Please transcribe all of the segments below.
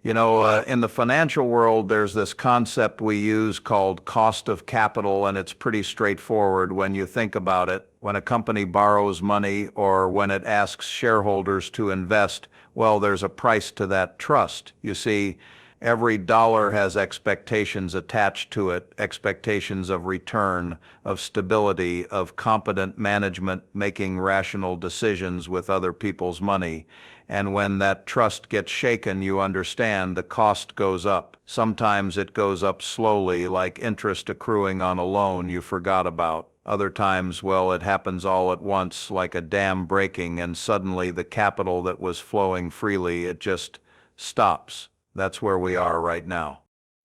In the financial world, there's this concept we use called cost of capital, and it's pretty straightforward when you think about it. When a company borrows money or when it asks shareholders to invest, well, there's a price to that trust. You see, every dollar has expectations attached to it, expectations of return, of stability, of competent management, making rational decisions with other people's money. And when that trust gets shaken, you understand the cost goes up. Sometimes it goes up slowly, like interest accruing on a loan you forgot about. Other times, well, it happens all at once, like a dam breaking, and suddenly the capital that was flowing freely, it just stops. That's where we are right now.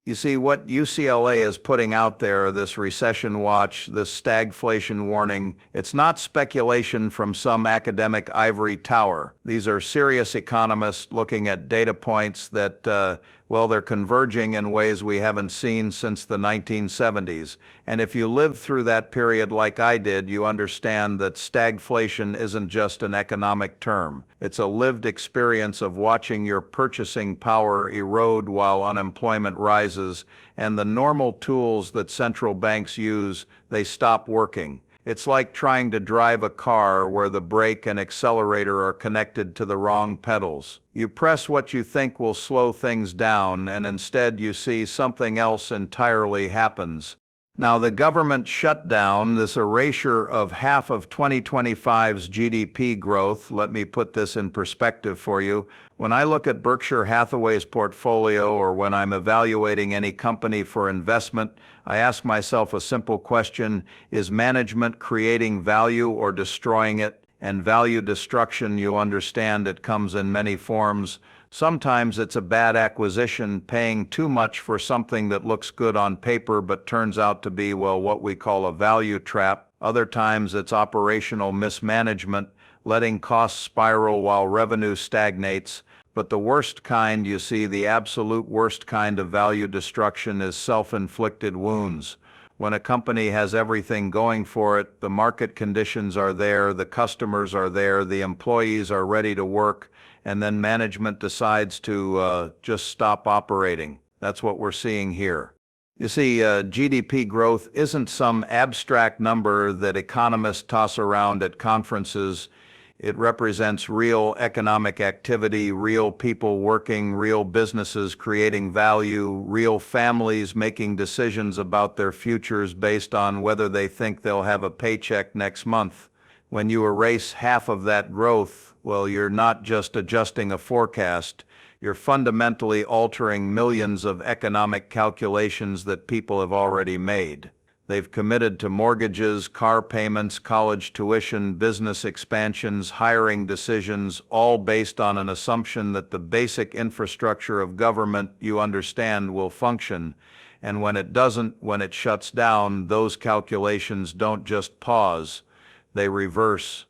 You see, what UCLA is putting out there, this recession watch, this stagflation warning, it's not speculation from some academic ivory tower. These are serious economists looking at data points that, well, they're converging in ways we haven't seen since the 1970s. And if you lived through that period like I did, you understand that stagflation isn't just an economic term. It's a lived experience of watching your purchasing power erode while unemployment rises, and the normal tools that central banks use, they stop working. It's like trying to drive a car where the brake and accelerator are connected to the wrong pedals. You press what you think will slow things down, and instead you see something else entirely happens. Now, the government shutdown, this erasure of half of 2025's GDP growth, let me put this in perspective for you. When I look at Berkshire Hathaway's portfolio or when I'm evaluating any company for investment, I ask myself a simple question: is management creating value or destroying it? And value destruction, you understand, it comes in many forms. Sometimes it's a bad acquisition, paying too much for something that looks good on paper but turns out to be, well, what we call a value trap. Other times it's operational mismanagement, letting costs spiral while revenue stagnates. But the worst kind, you see, the absolute worst kind of value destruction is self-inflicted wounds. When a company has everything going for it, the market conditions are there, the customers are there, the employees are ready to work, and then management decides to just stop operating. That's what we're seeing here. You see, GDP growth isn't some abstract number that economists toss around at conferences. It represents real economic activity, real people working, real businesses creating value, real families making decisions about their futures based on whether they think they'll have a paycheck next month. When you erase half of that growth, well, you're not just adjusting a forecast, you're fundamentally altering millions of economic calculations that people have already made. They've committed to mortgages, car payments, college tuition, business expansions, hiring decisions, all based on an assumption that the basic infrastructure of government, you understand, will function. And when it doesn't, when it shuts down, those calculations don't just pause, they reverse.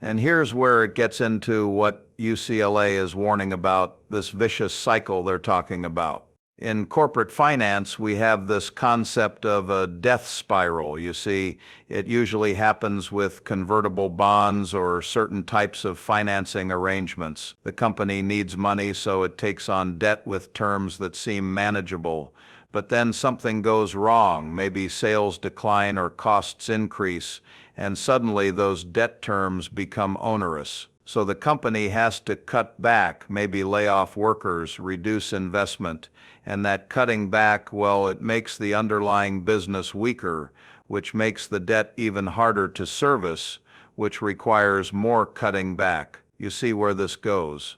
And here's where it gets into what UCLA is warning about, this vicious cycle they're talking about. In corporate finance, we have this concept of a death spiral. You see, it usually happens with convertible bonds or certain types of financing arrangements. The company needs money, so it takes on debt with terms that seem manageable. But then something goes wrong, maybe sales decline or costs increase, and suddenly those debt terms become onerous. So the company has to cut back, maybe lay off workers, reduce investment, and that cutting back, well, it makes the underlying business weaker, which makes the debt even harder to service, which requires more cutting back. You see where this goes.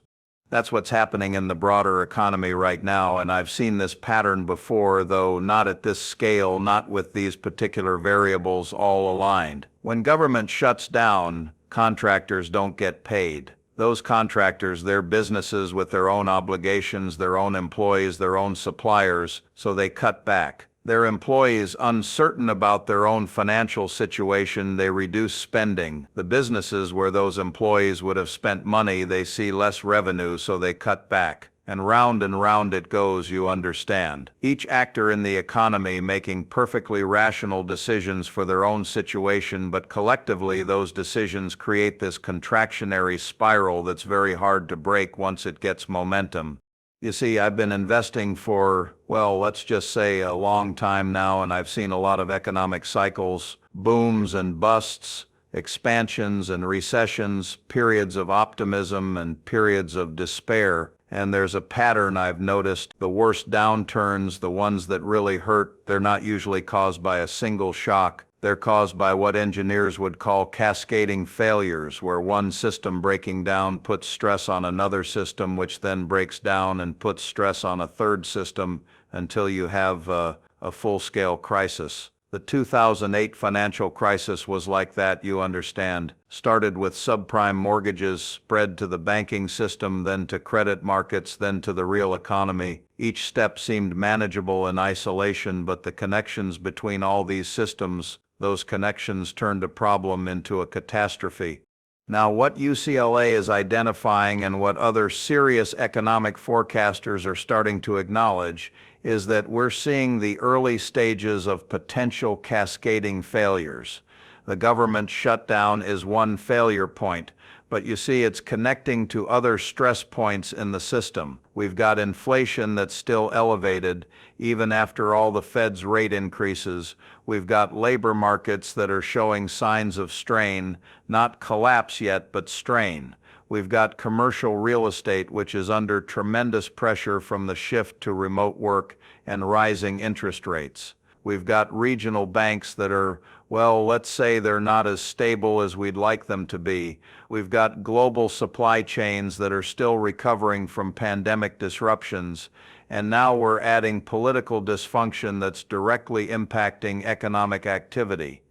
That's what's happening in the broader economy right now, and I've seen this pattern before, though not at this scale, not with these particular variables all aligned. When government shuts down, contractors don't get paid. Those contractors, they're businesses with their own obligations, their own employees, their own suppliers, so they cut back. Their employees uncertain about their own financial situation, they reduce spending. The businesses where those employees would have spent money, they see less revenue, so they cut back. And round it goes, you understand. Each actor in the economy making perfectly rational decisions for their own situation, but collectively those decisions create this contractionary spiral that's very hard to break once it gets momentum. You see, I've been investing for, well, let's just say a long time now, and I've seen a lot of economic cycles, booms and busts, expansions and recessions, periods of optimism and periods of despair. And there's a pattern I've noticed. The worst downturns, the ones that really hurt, they're not usually caused by a single shock. They're caused by what engineers would call cascading failures, where one system breaking down puts stress on another system, which then breaks down and puts stress on a third system until you have a full-scale crisis. The 2008 financial crisis was like that, you understand. Started with subprime mortgages, spread to the banking system, then to credit markets, then to the real economy. Each step seemed manageable in isolation, but the connections between all these systems, those connections turned a problem into a catastrophe. Now, what UCLA is identifying and what other serious economic forecasters are starting to acknowledge is that we're seeing the early stages of potential cascading failures. The government shutdown is one failure point, but you see it's connecting to other stress points in the system. We've got inflation that's still elevated, even after all the Fed's rate increases. We've got labor markets that are showing signs of strain, not collapse yet, but strain. We've got commercial real estate, which is under tremendous pressure from the shift to remote work and rising interest rates. We've got regional banks that are, well, let's say they're not as stable as we'd like them to be. We've got global supply chains that are still recovering from pandemic disruptions. And now we're adding political dysfunction that's directly impacting economic activity.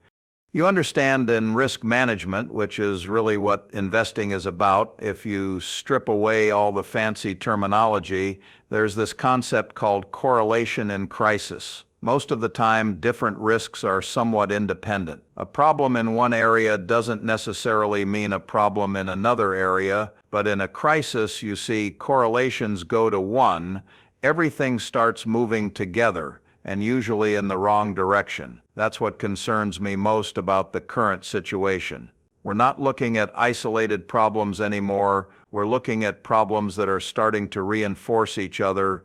You understand in risk management, which is really what investing is about, if you strip away all the fancy terminology, there's this concept called correlation in crisis. Most of the time, different risks are somewhat independent. A problem in one area doesn't necessarily mean a problem in another area, but in a crisis, you see correlations go to one, everything starts moving together, and usually in the wrong direction. That's what concerns me most about the current situation. We're not looking at isolated problems anymore. We're looking at problems that are starting to reinforce each other.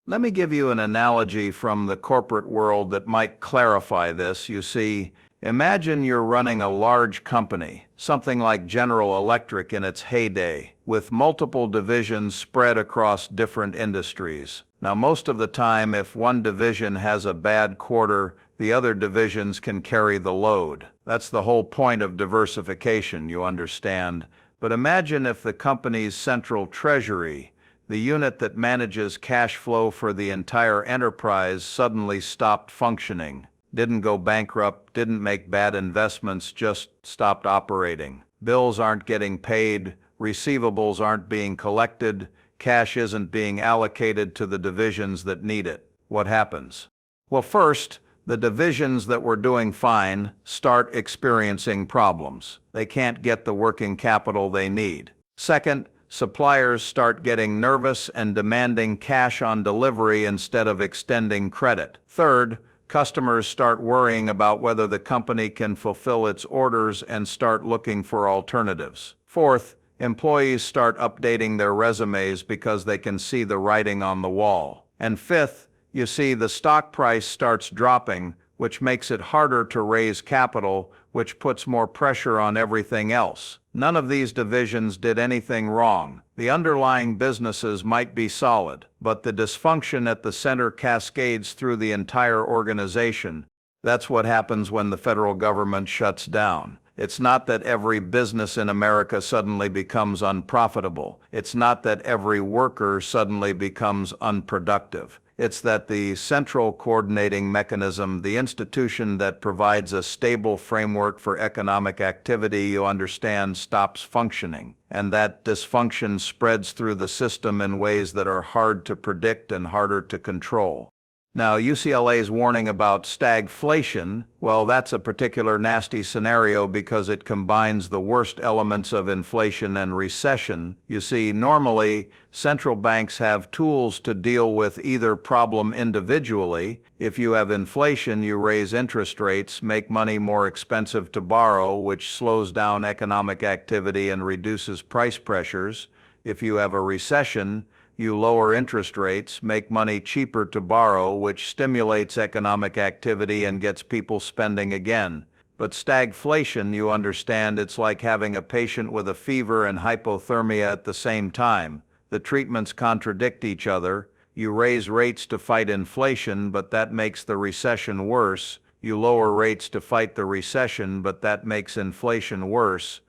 Let me give you an analogy from the corporate world that might clarify this. You see, imagine you're running a large company, something like General Electric in its heyday, with multiple divisions spread across different industries. Now, most of the time, if one division has a bad quarter, the other divisions can carry the load. That's the whole point of diversification, you understand. But imagine if the company's central treasury, the unit that manages cash flow for the entire enterprise, suddenly stopped functioning. Didn't go bankrupt, didn't make bad investments, just stopped operating. Bills aren't getting paid, receivables aren't being collected, cash isn't being allocated to the divisions that need it. What happens? Well, first, the divisions that were doing fine start experiencing problems. They can't get the working capital they need. Second, suppliers start getting nervous and demanding cash on delivery instead of extending credit. Third, customers start worrying about whether the company can fulfill its orders and start looking for alternatives. Fourth, employees start updating their resumes because they can see the writing on the wall. And fifth, you see the stock price starts dropping, which makes it harder to raise capital, which puts more pressure on everything else. None of these divisions did anything wrong. The underlying businesses might be solid, but the dysfunction at the center cascades through the entire organization. That's what happens when the federal government shuts down. It's not that every business in America suddenly becomes unprofitable. It's not that every worker suddenly becomes unproductive. It's that the central coordinating mechanism, the institution that provides a stable framework for economic activity, you understand, stops functioning. And that dysfunction spreads through the system in ways that are hard to predict and harder to control. Now, UCLA's warning about stagflation, well, that's a particular nasty scenario because it combines the worst elements of inflation and recession. You see, normally, central banks have tools to deal with either problem individually. If you have inflation, you raise interest rates, make money more expensive to borrow, which slows down economic activity and reduces price pressures. If you have a recession, You lower interest rates, make money cheaper to borrow, which stimulates economic activity and gets people spending again. But stagflation, you understand, it's like having a patient with a fever and hypothermia at the same time. The treatments contradict each other. You raise rates to fight inflation, but that makes the recession worse. You lower rates to fight the recession, but that makes inflation worse.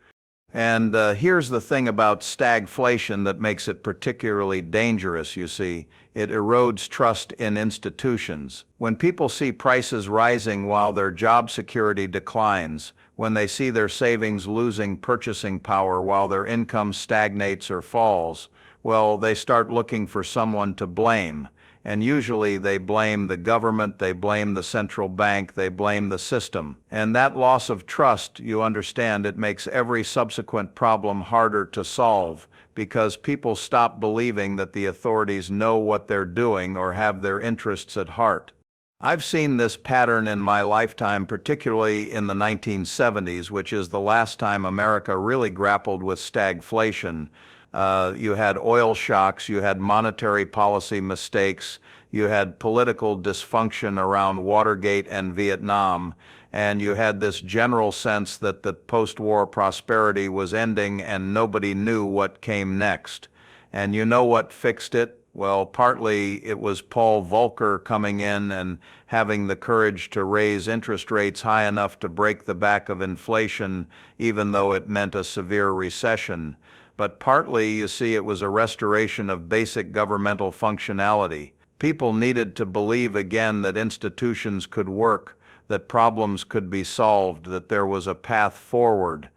And here's the thing about stagflation that makes it particularly dangerous, you see. It erodes trust in institutions. When people see prices rising while their job security declines, when they see their savings losing purchasing power while their income stagnates or falls, well, they start looking for someone to blame. And usually they blame the government, they blame the central bank, they blame the system. And that loss of trust, you understand, it makes every subsequent problem harder to solve because people stop believing that the authorities know what they're doing or have their interests at heart. I've seen this pattern in my lifetime, particularly in the 1970s, which is the last time America really grappled with stagflation. You had oil shocks, you had monetary policy mistakes, you had political dysfunction around Watergate and Vietnam, and you had this general sense that the post-war prosperity was ending and nobody knew what came next. And you know what fixed it? Well, partly it was Paul Volcker coming in and having the courage to raise interest rates high enough to break the back of inflation, even though it meant a severe recession. But partly, you see, it was a restoration of basic governmental functionality. People needed to believe again that institutions could work, that problems could be solved, that there was a path forward.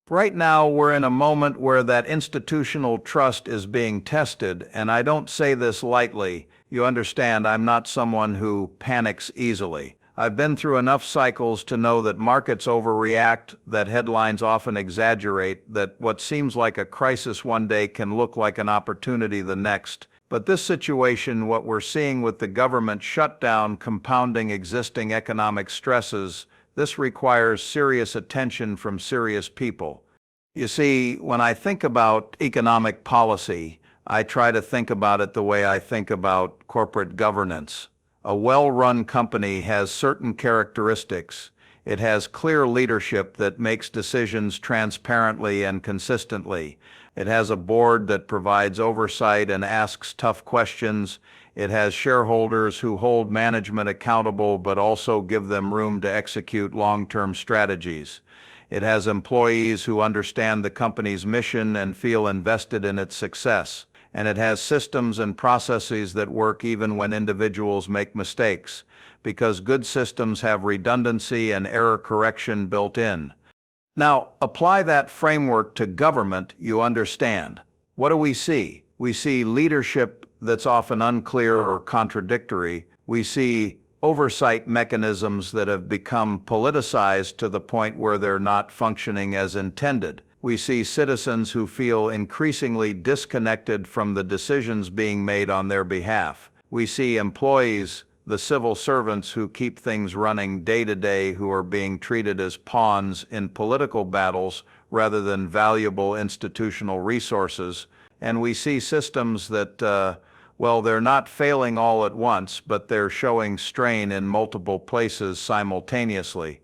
Right now, we're in a moment where that institutional trust is being tested, and I don't say this lightly. You understand, I'm not someone who panics easily. I've been through enough cycles to know that markets overreact, that headlines often exaggerate, that what seems like a crisis one day can look like an opportunity the next. But this situation, what we're seeing with the government shutdown compounding existing economic stresses, this requires serious attention from serious people. You see, when I think about economic policy, I try to think about it the way I think about corporate governance. A well-run company has certain characteristics. It has clear leadership that makes decisions transparently and consistently. It has a board that provides oversight and asks tough questions. It has shareholders who hold management accountable but also give them room to execute long-term strategies. It has employees who understand the company's mission and feel invested in its success. And it has systems and processes that work even when individuals make mistakes, because good systems have redundancy and error correction built in. Now, apply that framework to government, you understand. What do we see? We see leadership that's often unclear or contradictory. We see oversight mechanisms that have become politicized to the point where they're not functioning as intended. We see citizens who feel increasingly disconnected from the decisions being made on their behalf. We see employees, the civil servants who keep things running day to day, who are being treated as pawns in political battles rather than valuable institutional resources. And we see systems that, well, they're not failing all at once, but they're showing strain in multiple places simultaneously.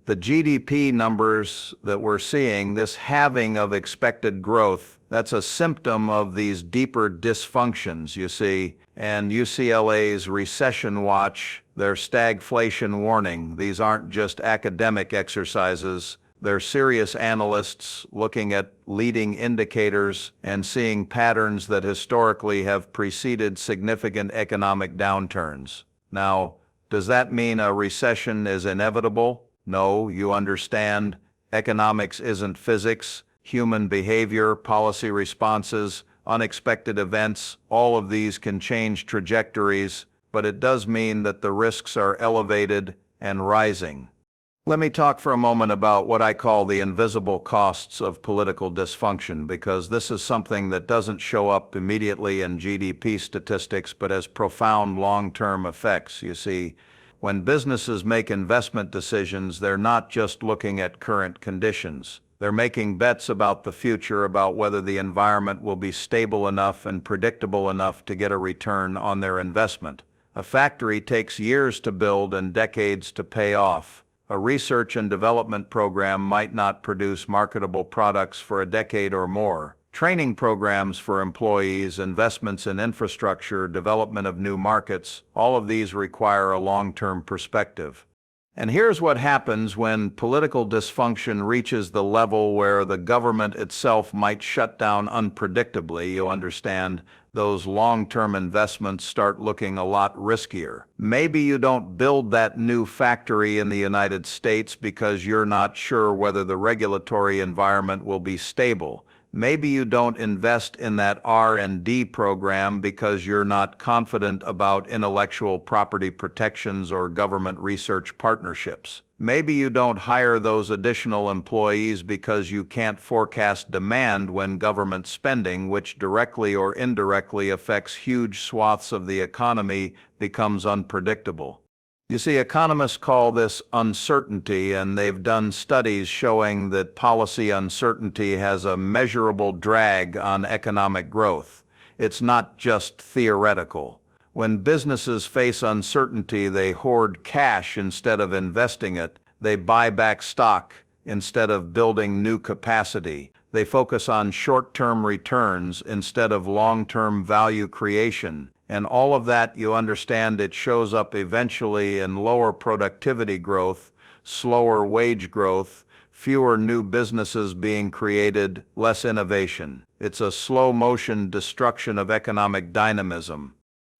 The GDP numbers that we're seeing, this halving of expected growth, that's a symptom of these deeper dysfunctions, you see. And UCLA's recession watch, their stagflation warning, these aren't just academic exercises. They're serious analysts looking at leading indicators and seeing patterns that historically have preceded significant economic downturns. Now, does that mean a recession is inevitable? No, you understand, economics isn't physics. Human behavior, policy responses, unexpected events, all of these can change trajectories, but it does mean that the risks are elevated and rising. Let me talk for a moment about what I call the invisible costs of political dysfunction, because this is something that doesn't show up immediately in GDP statistics, but has profound long-term effects. You see, when businesses make investment decisions, they're not just looking at current conditions. They're making bets about the future, about whether the environment will be stable enough and predictable enough to get a return on their investment. A factory takes years to build and decades to pay off. A research and development program might not produce marketable products for a decade or more. Training programs for employees, investments in infrastructure, development of new markets, all of these require a long-term perspective. And here's what happens when political dysfunction reaches the level where the government itself might shut down unpredictably. You understand, those long-term investments start looking a lot riskier. Maybe you don't build that new factory in the United States because you're not sure whether the regulatory environment will be stable. Maybe you don't invest in that R&D program because you're not confident about intellectual property protections or government research partnerships. Maybe you don't hire those additional employees because you can't forecast demand when government spending, which directly or indirectly affects huge swaths of the economy, becomes unpredictable. You see, economists call this uncertainty, and they've done studies showing that policy uncertainty has a measurable drag on economic growth. It's not just theoretical. When businesses face uncertainty, they hoard cash instead of investing it. They buy back stock instead of building new capacity. They focus on short-term returns instead of long-term value creation. And all of that, you understand, it shows up eventually in lower productivity growth, slower wage growth, fewer new businesses being created, less innovation. It's a slow-motion destruction of economic dynamism.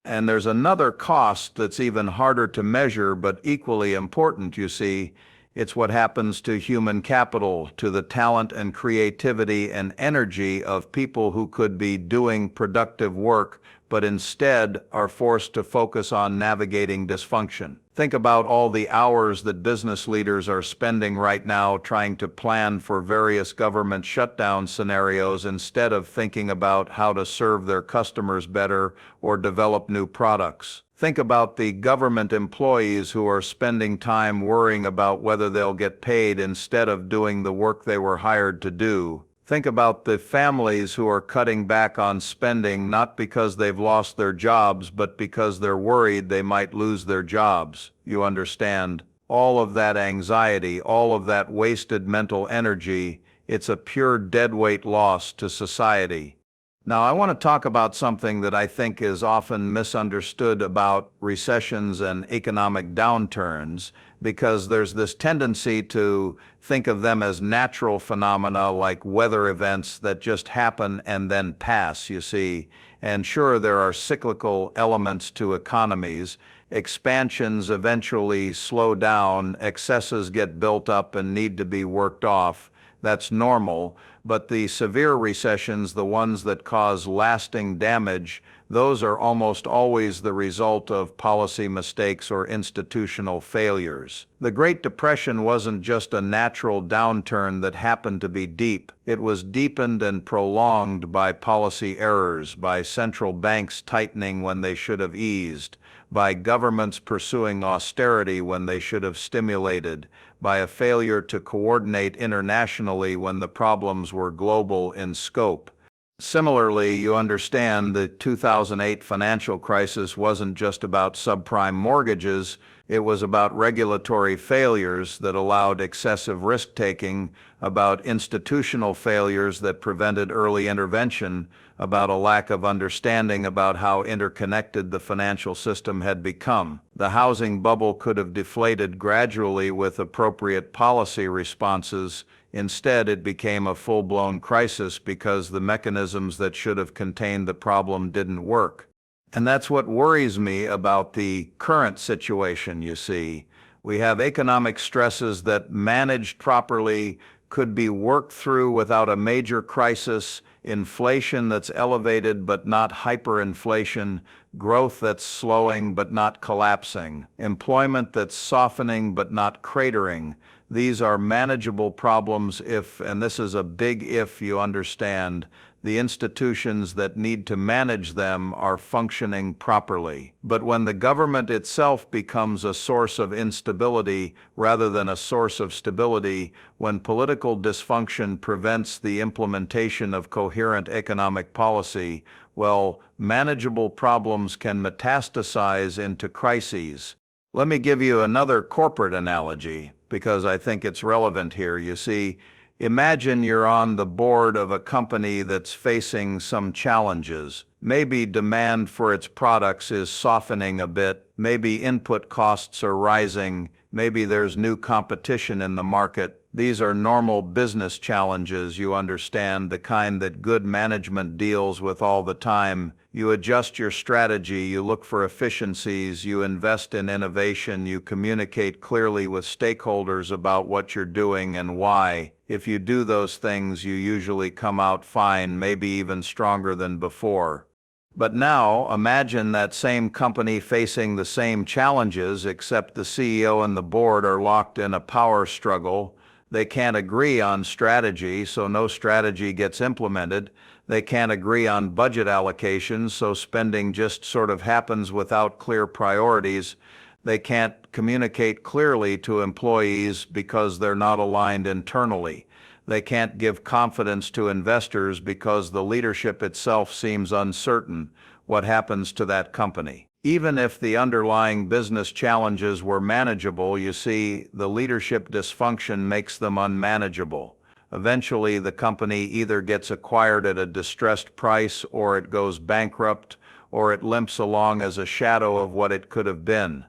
And there's another cost that's even harder to measure, but equally important, you see. It's what happens to human capital, to the talent and creativity and energy of people who could be doing productive work, but instead are forced to focus on navigating dysfunction. Think about all the hours that business leaders are spending right now trying to plan for various government shutdown scenarios instead of thinking about how to serve their customers better or develop new products. Think about the government employees who are spending time worrying about whether they'll get paid instead of doing the work they were hired to do. Think about the families who are cutting back on spending not because they've lost their jobs, but because they're worried they might lose their jobs. You understand? All of that anxiety, all of that wasted mental energy, it's a pure deadweight loss to society. Now, I want to talk about something that I think is often misunderstood about recessions and economic downturns, because there's this tendency to think of them as natural phenomena like weather events that just happen and then pass, you see. And sure, there are cyclical elements to economies. Expansions eventually slow down, excesses get built up and need to be worked off. That's normal, but the severe recessions, the ones that cause lasting damage, those are almost always the result of policy mistakes or institutional failures. The Great Depression wasn't just a natural downturn that happened to be deep. It was deepened and prolonged by policy errors, by central banks tightening when they should have eased, by governments pursuing austerity when they should have stimulated, by a failure to coordinate internationally when the problems were global in scope. Similarly, you understand the 2008 financial crisis wasn't just about subprime mortgages. It was about regulatory failures that allowed excessive risk-taking, about institutional failures that prevented early intervention, about a lack of understanding about how interconnected the financial system had become. The housing bubble could have deflated gradually with appropriate policy responses. Instead, it became a full-blown crisis because the mechanisms that should have contained the problem didn't work. And that's what worries me about the current situation, you see. We have economic stresses that, managed properly, could be worked through without a major crisis, inflation that's elevated but not hyperinflation, growth that's slowing but not collapsing, employment that's softening but not cratering. These are manageable problems if, and this is a big if, you understand, The institutions that need to manage them are functioning properly. But when the government itself becomes a source of instability rather than a source of stability, when political dysfunction prevents the implementation of coherent economic policy, well, manageable problems can metastasize into crises. Let me give you another corporate analogy, because I think it's relevant here. You see, imagine you're on the board of a company that's facing some challenges. Maybe demand for its products is softening a bit, maybe input costs are rising, maybe there's new competition in the market. These are normal business challenges, you understand, the kind that good management deals with all the time. You adjust your strategy, you look for efficiencies, you invest in innovation, you communicate clearly with stakeholders about what you're doing and why. If you do those things, you usually come out fine, maybe even stronger than before. But now, imagine that same company facing the same challenges, except the CEO and the board are locked in a power struggle. They can't agree on strategy, so no strategy gets implemented. They can't agree on budget allocations, so spending just sort of happens without clear priorities. They can't communicate clearly to employees because they're not aligned internally. They can't give confidence to investors because the leadership itself seems uncertain. What happens to that company? Even if the underlying business challenges were manageable, you see, the leadership dysfunction makes them unmanageable. Eventually, the company either gets acquired at a distressed price, or it goes bankrupt, or it limps along as a shadow of what it could have been.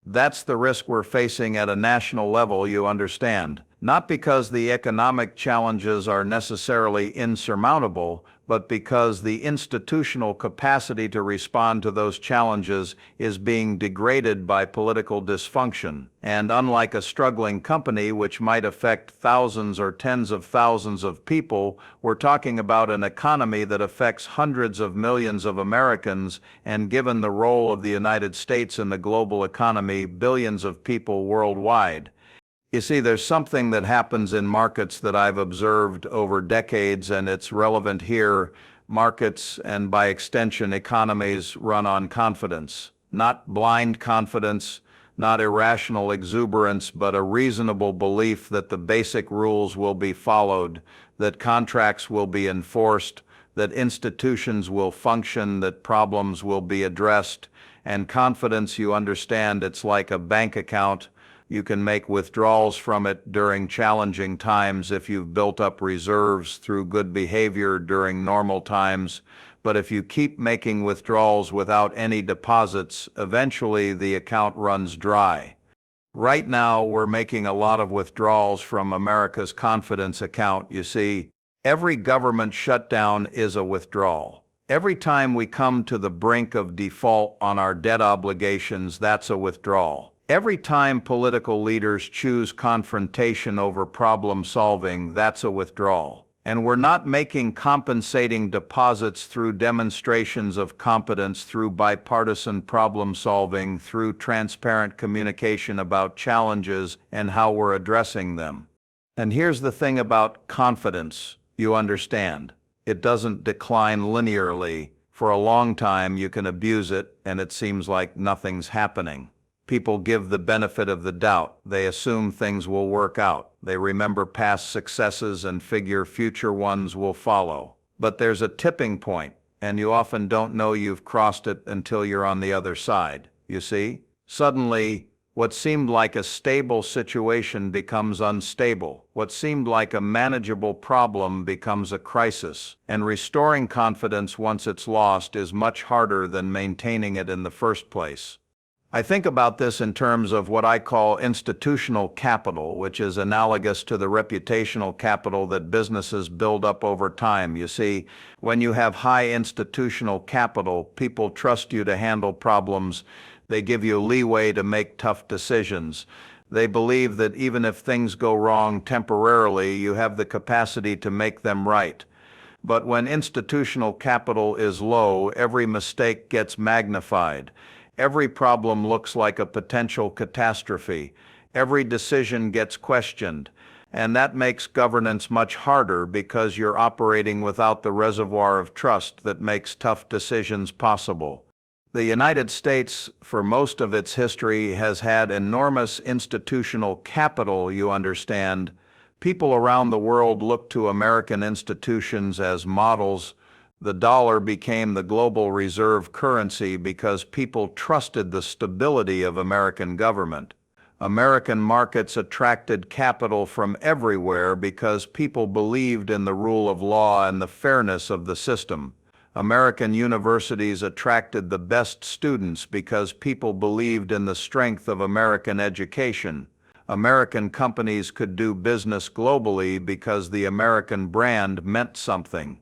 That's the risk we're facing at a national level, you understand. Not because the economic challenges are necessarily insurmountable, but because the institutional capacity to respond to those challenges is being degraded by political dysfunction. And unlike a struggling company, which might affect thousands or tens of thousands of people, we're talking about an economy that affects hundreds of millions of Americans, and given the role of the United States in the global economy, billions of people worldwide. You see, there's something that happens in markets that I've observed over decades, and it's relevant here. Markets, and by extension economies, run on confidence. Not blind confidence, not irrational exuberance, but a reasonable belief that the basic rules will be followed, that contracts will be enforced, that institutions will function, that problems will be addressed. And confidence, you understand, it's like a bank account. You can make withdrawals from it during challenging times if you've built up reserves through good behavior during normal times. But if you keep making withdrawals without any deposits, eventually the account runs dry. Right now, we're making a lot of withdrawals from America's confidence account. You see, every government shutdown is a withdrawal. Every time we come to the brink of default on our debt obligations, that's a withdrawal. Every time political leaders choose confrontation over problem solving, that's a withdrawal. And we're not making compensating deposits through demonstrations of competence, through bipartisan problem solving, through transparent communication about challenges and how we're addressing them. And here's the thing about confidence, you understand. It doesn't decline linearly. For a long time, you can abuse it, and it seems like nothing's happening. People give the benefit of the doubt. They assume things will work out. They remember past successes and figure future ones will follow. But there's a tipping point, and you often don't know you've crossed it until you're on the other side. You see? Suddenly, what seemed like a stable situation becomes unstable. What seemed like a manageable problem becomes a crisis. And restoring confidence once it's lost is much harder than maintaining it in the first place. I think about this in terms of what I call institutional capital, which is analogous to the reputational capital that businesses build up over time. You see, when you have high institutional capital, people trust you to handle problems. They give you leeway to make tough decisions. They believe that even if things go wrong temporarily, you have the capacity to make them right. But when institutional capital is low, every mistake gets magnified. Every problem looks like a potential catastrophe. Every decision gets questioned. And that makes governance much harder because you're operating without the reservoir of trust that makes tough decisions possible. The United States, for most of its history, has had enormous institutional capital, you understand. People around the world look to American institutions as models. The dollar became the global reserve currency because people trusted the stability of American government. American markets attracted capital from everywhere because people believed in the rule of law and the fairness of the system. American universities attracted the best students because people believed in the strength of American education. American companies could do business globally because the American brand meant something.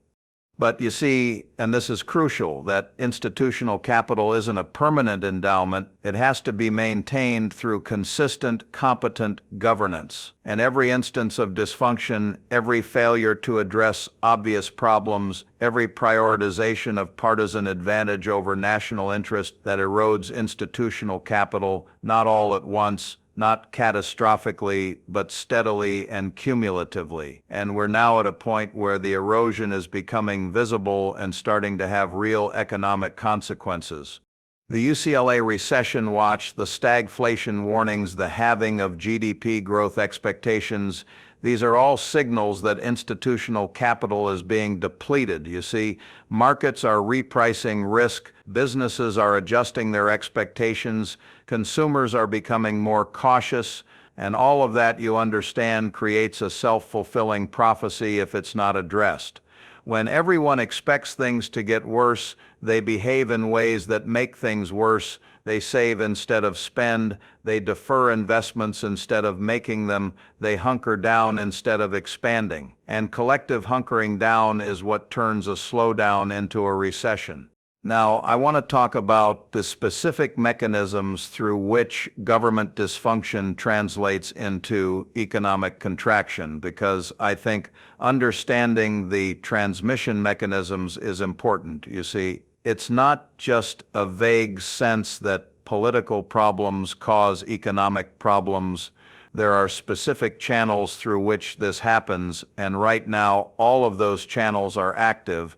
But you see, and this is crucial, that institutional capital isn't a permanent endowment. It has to be maintained through consistent, competent governance. And every instance of dysfunction, every failure to address obvious problems, every prioritization of partisan advantage over national interest that erodes institutional capital, not all at once, not catastrophically, but steadily and cumulatively. And we're now at a point where the erosion is becoming visible and starting to have real economic consequences. The UCLA recession watch, the stagflation warnings, the halving of GDP growth expectations, these are all signals that institutional capital is being depleted. You see, markets are repricing risk, businesses are adjusting their expectations, consumers are becoming more cautious, and all of that, you understand, creates a self-fulfilling prophecy if it's not addressed. When everyone expects things to get worse, they behave in ways that make things worse. They save instead of spend. They defer investments instead of making them. They hunker down instead of expanding. And collective hunkering down is what turns a slowdown into a recession. Now, I want to talk about the specific mechanisms through which government dysfunction translates into economic contraction, because I think understanding the transmission mechanisms is important. You see, it's not just a vague sense that political problems cause economic problems. There are specific channels through which this happens, and right now, all of those channels are active.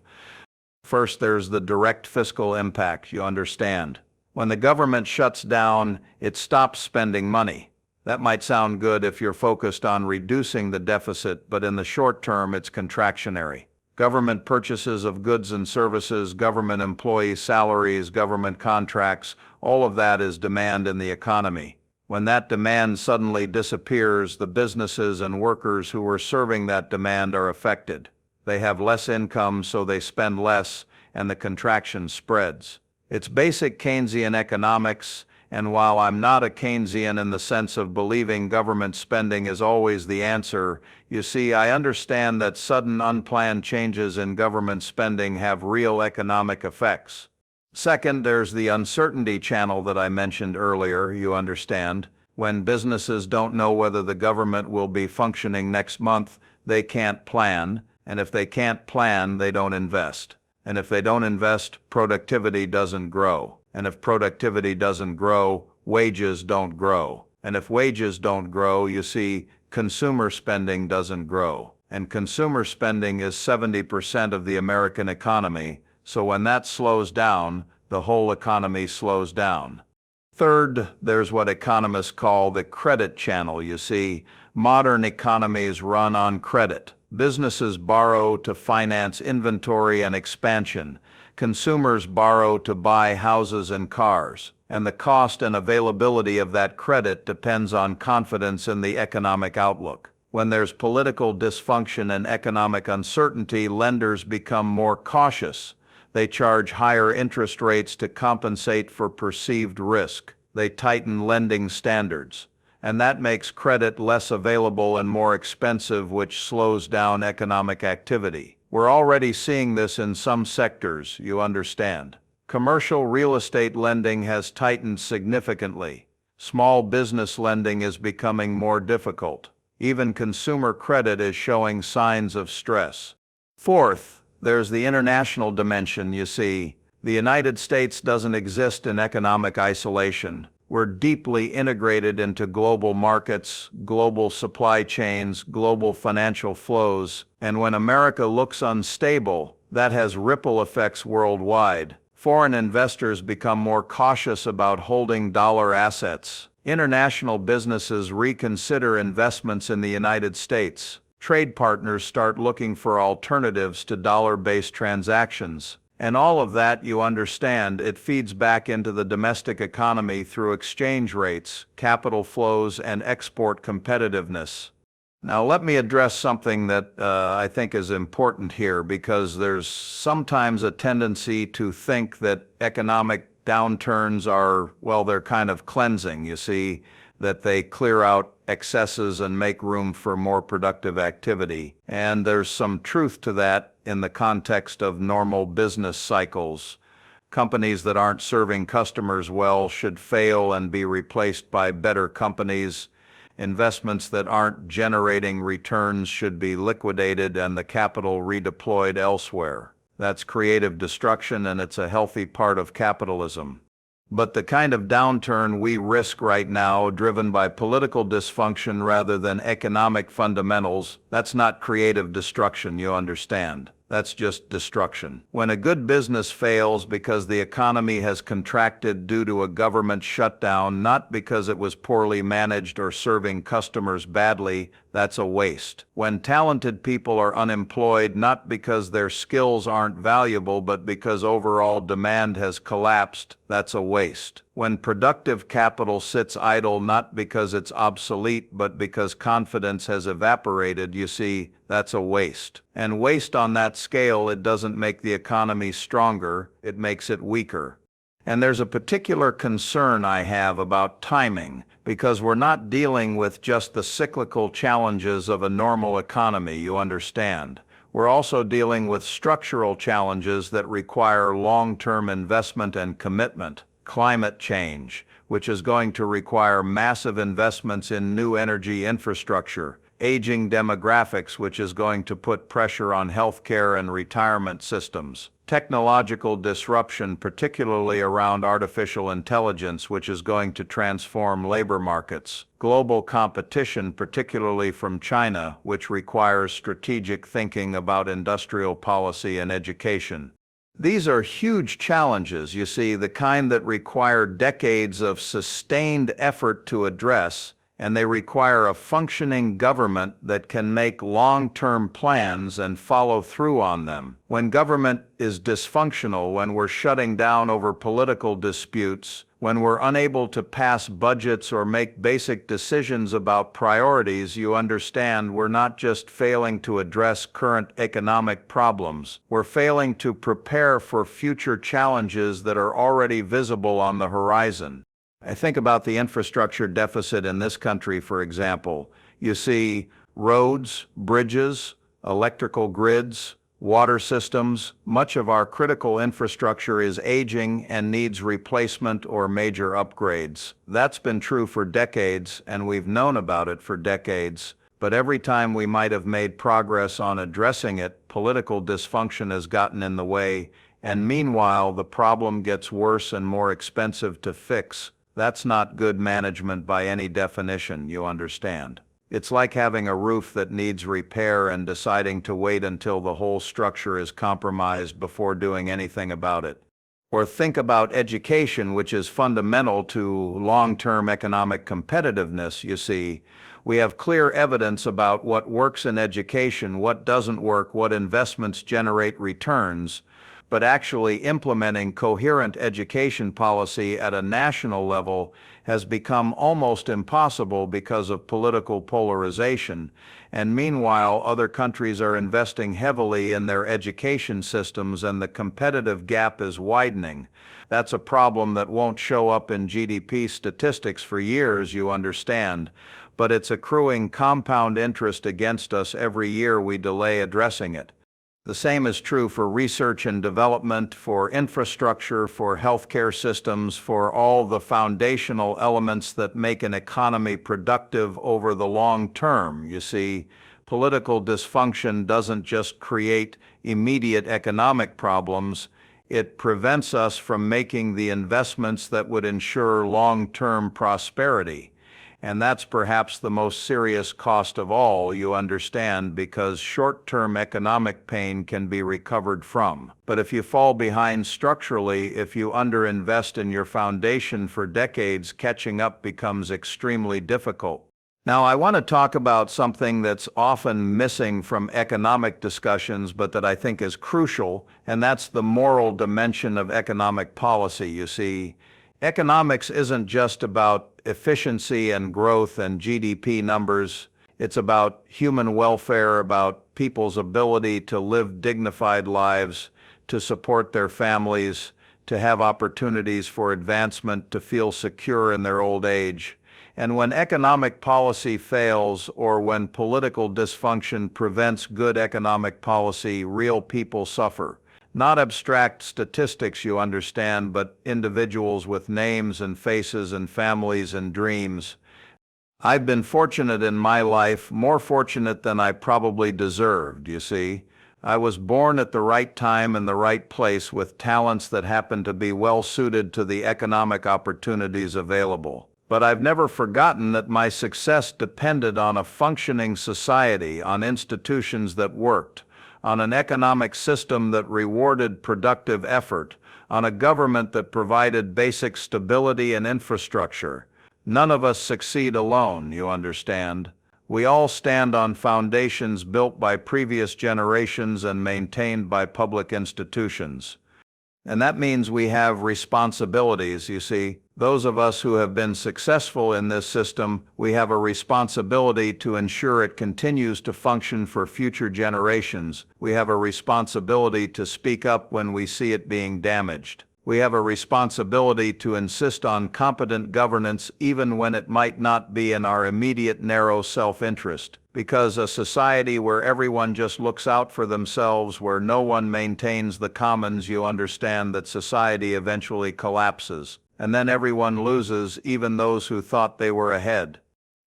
First, there's the direct fiscal impact, you understand. When the government shuts down, it stops spending money. That might sound good if you're focused on reducing the deficit, but in the short term, it's contractionary. Government purchases of goods and services, government employee salaries, government contracts, all of that is demand in the economy. When that demand suddenly disappears, the businesses and workers who were serving that demand are affected. They have less income, so they spend less, and the contraction spreads. It's basic Keynesian economics, and while I'm not a Keynesian in the sense of believing government spending is always the answer, you see, I understand that sudden unplanned changes in government spending have real economic effects. Second, there's the uncertainty channel that I mentioned earlier, you understand. When businesses don't know whether the government will be functioning next month, they can't plan. And if they can't plan, they don't invest. And if they don't invest, productivity doesn't grow. And if productivity doesn't grow, wages don't grow. And if wages don't grow, you see, consumer spending doesn't grow. And consumer spending is 70% of the American economy. So when that slows down, the whole economy slows down. Third, there's what economists call the credit channel. You see, modern economies run on credit. Businesses borrow to finance inventory and expansion. Consumers borrow to buy houses and cars. And the cost and availability of that credit depends on confidence in the economic outlook. When there's political dysfunction and economic uncertainty, lenders become more cautious. They charge higher interest rates to compensate for perceived risk. They tighten lending standards. And that makes credit less available and more expensive, which slows down economic activity. We're already seeing this in some sectors, you understand. Commercial real estate lending has tightened significantly. Small business lending is becoming more difficult. Even consumer credit is showing signs of stress. Fourth, there's the international dimension, you see. The United States doesn't exist in economic isolation. We're deeply integrated into global markets, global supply chains, global financial flows, and when America looks unstable, that has ripple effects worldwide. Foreign investors become more cautious about holding dollar assets. International businesses reconsider investments in the United States. Trade partners start looking for alternatives to dollar-based transactions. And all of that, you understand, it feeds back into the domestic economy through exchange rates, capital flows, and export competitiveness. Now, let me address something that I think is important here, because there's sometimes a tendency to think that economic downturns are, well, they're kind of cleansing, you see, that they clear out excesses and make room for more productive activity. And there's some truth to that in the context of normal business cycles. Companies that aren't serving customers well should fail and be replaced by better companies. Investments that aren't generating returns should be liquidated and the capital redeployed elsewhere. That's creative destruction, and it's a healthy part of capitalism. But the kind of downturn we risk right now, driven by political dysfunction rather than economic fundamentals, that's not creative destruction, you understand. That's just destruction. When a good business fails because the economy has contracted due to a government shutdown, not because it was poorly managed or serving customers badly, that's a waste. When talented people are unemployed, not because their skills aren't valuable, but because overall demand has collapsed, that's a waste. When productive capital sits idle, not because it's obsolete, but because confidence has evaporated, you see, that's a waste. And waste on that scale, it doesn't make the economy stronger, it makes it weaker. And there's a particular concern I have about timing, because we're not dealing with just the cyclical challenges of a normal economy, you understand. We're also dealing with structural challenges that require long-term investment and commitment. Climate change, which is going to require massive investments in new energy infrastructure. Aging demographics, which is going to put pressure on healthcare and retirement systems. Technological disruption, particularly around artificial intelligence, which is going to transform labor markets. Global competition, particularly from China, which requires strategic thinking about industrial policy and education. These are huge challenges, you see, the kind that require decades of sustained effort to address, and they require a functioning government that can make long-term plans and follow through on them. When government is dysfunctional, when we're shutting down over political disputes, when we're unable to pass budgets or make basic decisions about priorities, you understand, we're not just failing to address current economic problems. We're failing to prepare for future challenges that are already visible on the horizon. I think about the infrastructure deficit in this country, for example. You see roads, bridges, electrical grids, water systems. Much of our critical infrastructure is aging and needs replacement or major upgrades. That's been true for decades, and we've known about it for decades. But every time we might have made progress on addressing it, political dysfunction has gotten in the way, and meanwhile the problem gets worse and more expensive to fix. That's not good management by any definition, you understand. It's like having a roof that needs repair and deciding to wait until the whole structure is compromised before doing anything about it. Or think about education, which is fundamental to long-term economic competitiveness, you see. We have clear evidence about what works in education, what doesn't work, what investments generate returns. But actually implementing coherent education policy at a national level has become almost impossible because of political polarization, and meanwhile other countries are investing heavily in their education systems and the competitive gap is widening. That's a problem that won't show up in GDP statistics for years, you understand, but it's accruing compound interest against us every year we delay addressing it. The same is true for research and development, for infrastructure, for healthcare systems, for all the foundational elements that make an economy productive over the long term. You see, political dysfunction doesn't just create immediate economic problems, It prevents us from making the investments that would ensure long-term prosperity. And that's perhaps the most serious cost of all, you understand, because short-term economic pain can be recovered from. But if you fall behind structurally, if you underinvest in your foundation for decades, catching up becomes extremely difficult. Now, I want to talk about something that's often missing from economic discussions, but that I think is crucial, and that's the moral dimension of economic policy. You see, economics isn't just about efficiency and growth and GDP numbers. It's about human welfare, about people's ability to live dignified lives, to support their families, to have opportunities for advancement, to feel secure in their old age. And when economic policy fails, or when political dysfunction prevents good economic policy, real people suffer. Not abstract statistics, you understand, but individuals with names and faces and families and dreams. I've been fortunate in my life, more fortunate than I probably deserved, you see. I was born at the right time in the right place with talents that happened to be well suited to the economic opportunities available. But I've never forgotten that my success depended on a functioning society, on institutions that worked, on an economic system that rewarded productive effort, on a government that provided basic stability and infrastructure. None of us succeed alone, you understand. We all stand on foundations built by previous generations and maintained by public institutions. And that means we have responsibilities, you see. Those of us who have been successful in this system, we have a responsibility to ensure it continues to function for future generations. We have a responsibility to speak up when we see it being damaged. We have a responsibility to insist on competent governance even when it might not be in our immediate narrow self-interest. Because a society where everyone just looks out for themselves, where no one maintains the commons, you understand that society eventually collapses. And then everyone loses, even those who thought they were ahead.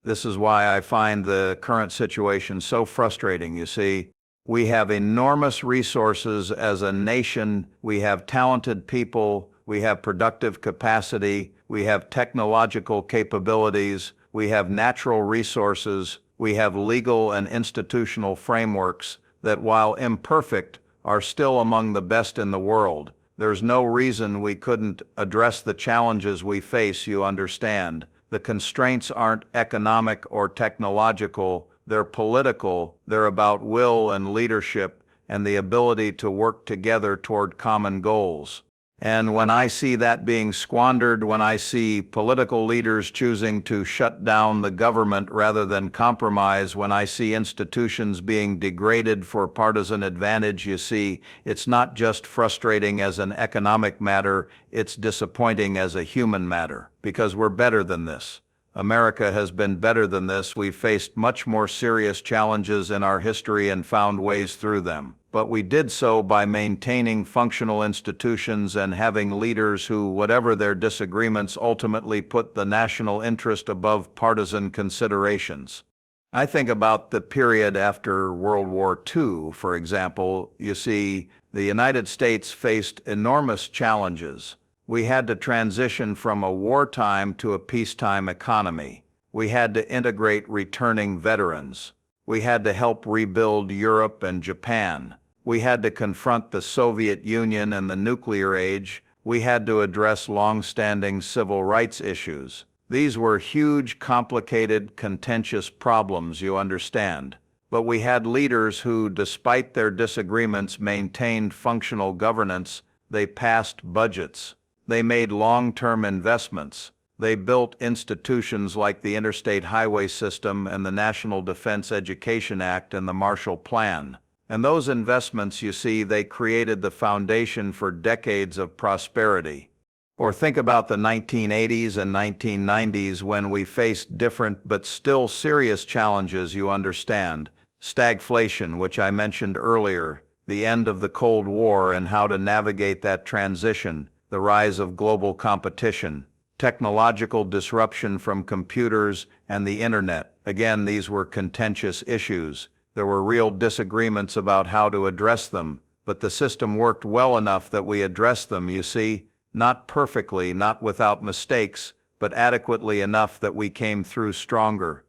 This is why I find the current situation so frustrating, you see. We have enormous resources as a nation. We have talented people. We have productive capacity. We have technological capabilities. We have natural resources. We have legal and institutional frameworks that, while imperfect, are still among the best in the world. There's no reason we couldn't address the challenges we face, you understand. The constraints aren't economic or technological. They're political. They're about will and leadership and the ability to work together toward common goals. And when I see that being squandered, when I see political leaders choosing to shut down the government rather than compromise, when I see institutions being degraded for partisan advantage, you see, it's not just frustrating as an economic matter, it's disappointing as a human matter, because we're better than this. America has been better than this. We've faced much more serious challenges in our history and found ways through them. But we did so by maintaining functional institutions and having leaders who, whatever their disagreements, ultimately put the national interest above partisan considerations. I think about the period after World War II, for example. You see, the United States faced enormous challenges. We had to transition from a wartime to a peacetime economy. We had to integrate returning veterans. We had to help rebuild Europe and Japan. We had to confront the Soviet Union and the nuclear age. We had to address long-standing civil rights issues. These were huge, complicated, contentious problems, you understand. But we had leaders who, despite their disagreements, maintained functional governance. They passed budgets. They made long-term investments. They built institutions like the Interstate Highway System and the National Defense Education Act and the Marshall Plan. And those investments, you see, they created the foundation for decades of prosperity. Or think about the 1980s and 1990s when we faced different but still serious challenges, you understand. Stagflation, which I mentioned earlier, the end of the Cold War and how to navigate that transition, the rise of global competition, technological disruption from computers and the internet. Again, these were contentious issues. There were real disagreements about how to address them. but the system worked well enough that we addressed them, you see, not perfectly, not without mistakes, but adequately enough that we came through stronger.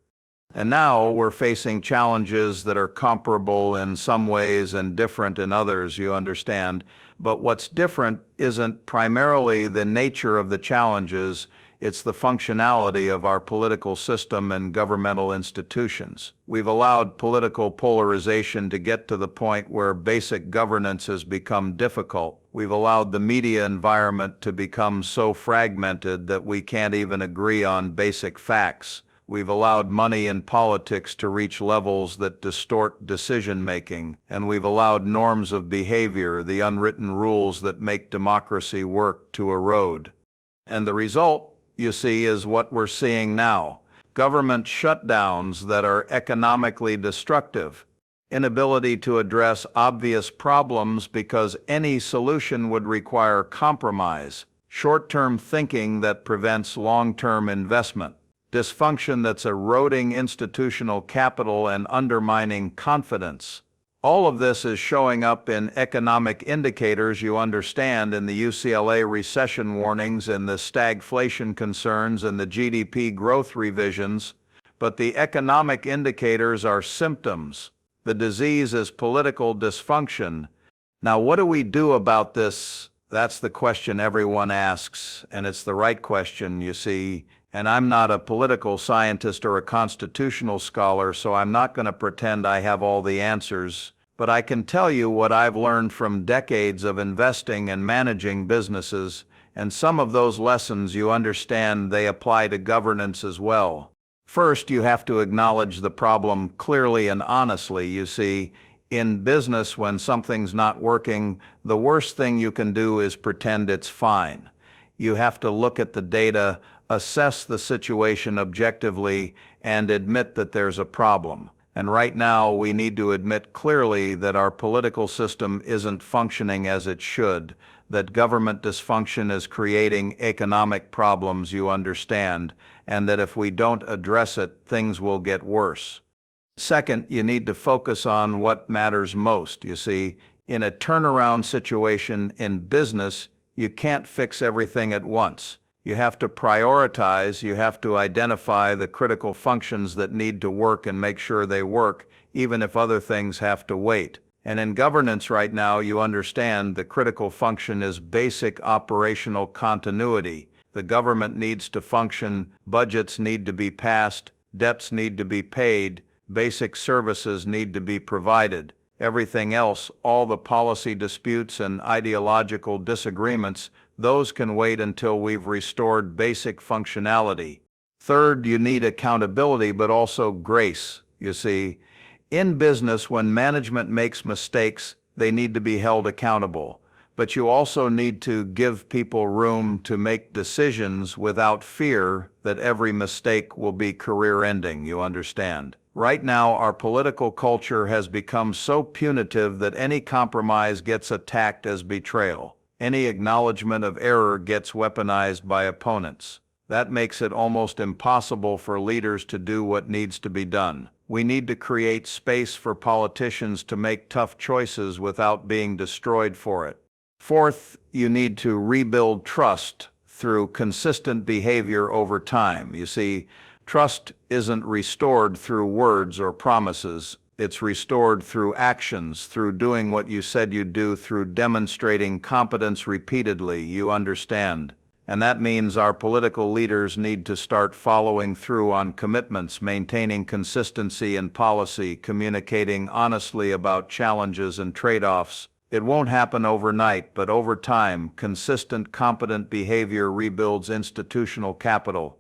And now we're facing challenges that are comparable in some ways and different in others, you understand. But what's different isn't primarily the nature of the challenges, it's the functionality of our political system and governmental institutions. We've allowed political polarization to get to the point where basic governance has become difficult. We've allowed the media environment to become so fragmented that we can't even agree on basic facts. We've allowed money and politics to reach levels that distort decision-making, and we've allowed norms of behavior, the unwritten rules that make democracy work, to erode. And the result, you see, is what we're seeing now. Government shutdowns that are economically destructive. Inability to address obvious problems because any solution would require compromise. Short-term thinking that prevents long-term investment. Dysfunction that's eroding institutional capital and undermining confidence. All of this is showing up in economic indicators, you understand, in the UCLA recession warnings and the stagflation concerns and the GDP growth revisions. But the economic indicators are symptoms. The disease is political dysfunction. Now, what do we do about this? That's the question everyone asks, and it's the right question, you see. And I'm not a political scientist or a constitutional scholar, so I'm not going to pretend I have all the answers. But I can tell you what I've learned from decades of investing and managing businesses, and some of those lessons, you understand, they apply to governance as well. First, you have to acknowledge the problem clearly and honestly. You see, in business, when something's not working, the worst thing you can do is pretend it's fine. You have to look at the data, assess the situation objectively, and admit that there's a problem. And right now, we need to admit clearly that our political system isn't functioning as it should, that government dysfunction is creating economic problems, you understand, and that if we don't address it, things will get worse. Second, you need to focus on what matters most. You see, in a turnaround situation in business, you can't fix everything at once. You have to prioritize, you have to identify the critical functions that need to work and make sure they work, even if other things have to wait. And in governance right now, you understand the critical function is basic operational continuity. The government needs to function, budgets need to be passed, debts need to be paid, basic services need to be provided. Everything else, all the policy disputes and ideological disagreements, those can wait until we've restored basic functionality. Third, you need accountability, but also grace. You see, in business, when management makes mistakes, they need to be held accountable. But you also need to give people room to make decisions without fear that every mistake will be career-ending, you understand. Right now, our political culture has become so punitive that any compromise gets attacked as betrayal. Any acknowledgement of error gets weaponized by opponents. That makes it almost impossible for leaders to do what needs to be done. We need to create space for politicians to make tough choices without being destroyed for it. Fourth, you need to rebuild trust through consistent behavior over time. You see, trust isn't restored through words or promises. It's restored through actions, through doing what you said you'd do, through demonstrating competence repeatedly, you understand. And that means our political leaders need to start following through on commitments, maintaining consistency in policy, communicating honestly about challenges and trade-offs. It won't happen overnight, but over time, consistent, competent behavior rebuilds institutional capital.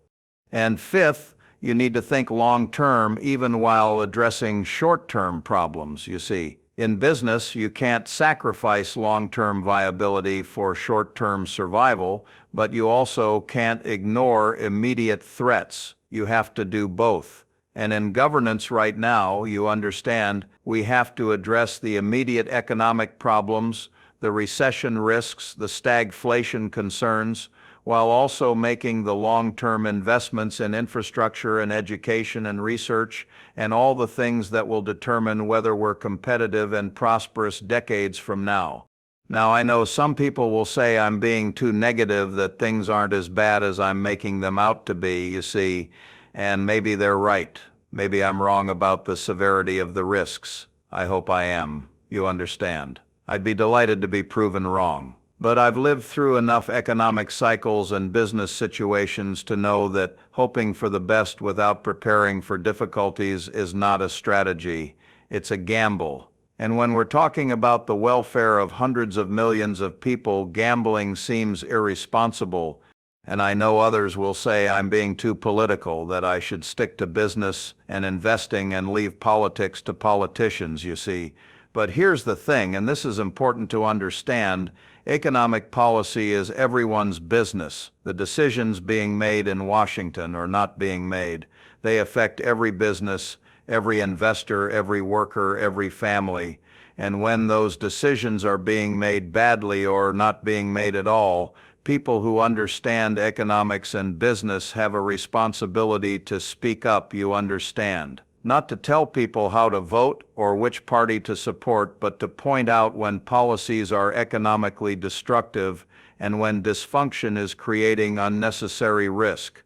And fifth, you need to think long-term even while addressing short-term problems, you see. In business, you can't sacrifice long-term viability for short-term survival, but you also can't ignore immediate threats. You have to do both. And in governance right now, you understand, we have to address the immediate economic problems, the recession risks, the stagflation concerns. while also making the long-term investments in infrastructure and education and research and all the things that will determine whether we're competitive and prosperous decades from now. Now, I know some people will say I'm being too negative, that things aren't as bad as I'm making them out to be, you see, and maybe they're right. Maybe I'm wrong about the severity of the risks. I hope I am. You understand. I'd be delighted to be proven wrong. But I've lived through enough economic cycles and business situations to know that hoping for the best without preparing for difficulties is not a strategy. It's a gamble. And when we're talking about the welfare of hundreds of millions of people, gambling seems irresponsible. And I know others will say I'm being too political, that I should stick to business and investing and leave politics to politicians, you see. But here's the thing, and this is important to understand: economic policy is everyone's business. The decisions being made in Washington or not being made, they affect every business, every investor, every worker, every family. And when those decisions are being made badly or not being made at all, people who understand economics and business have a responsibility to speak up, you understand. Not to tell people how to vote or which party to support, but to point out when policies are economically destructive and when dysfunction is creating unnecessary risk.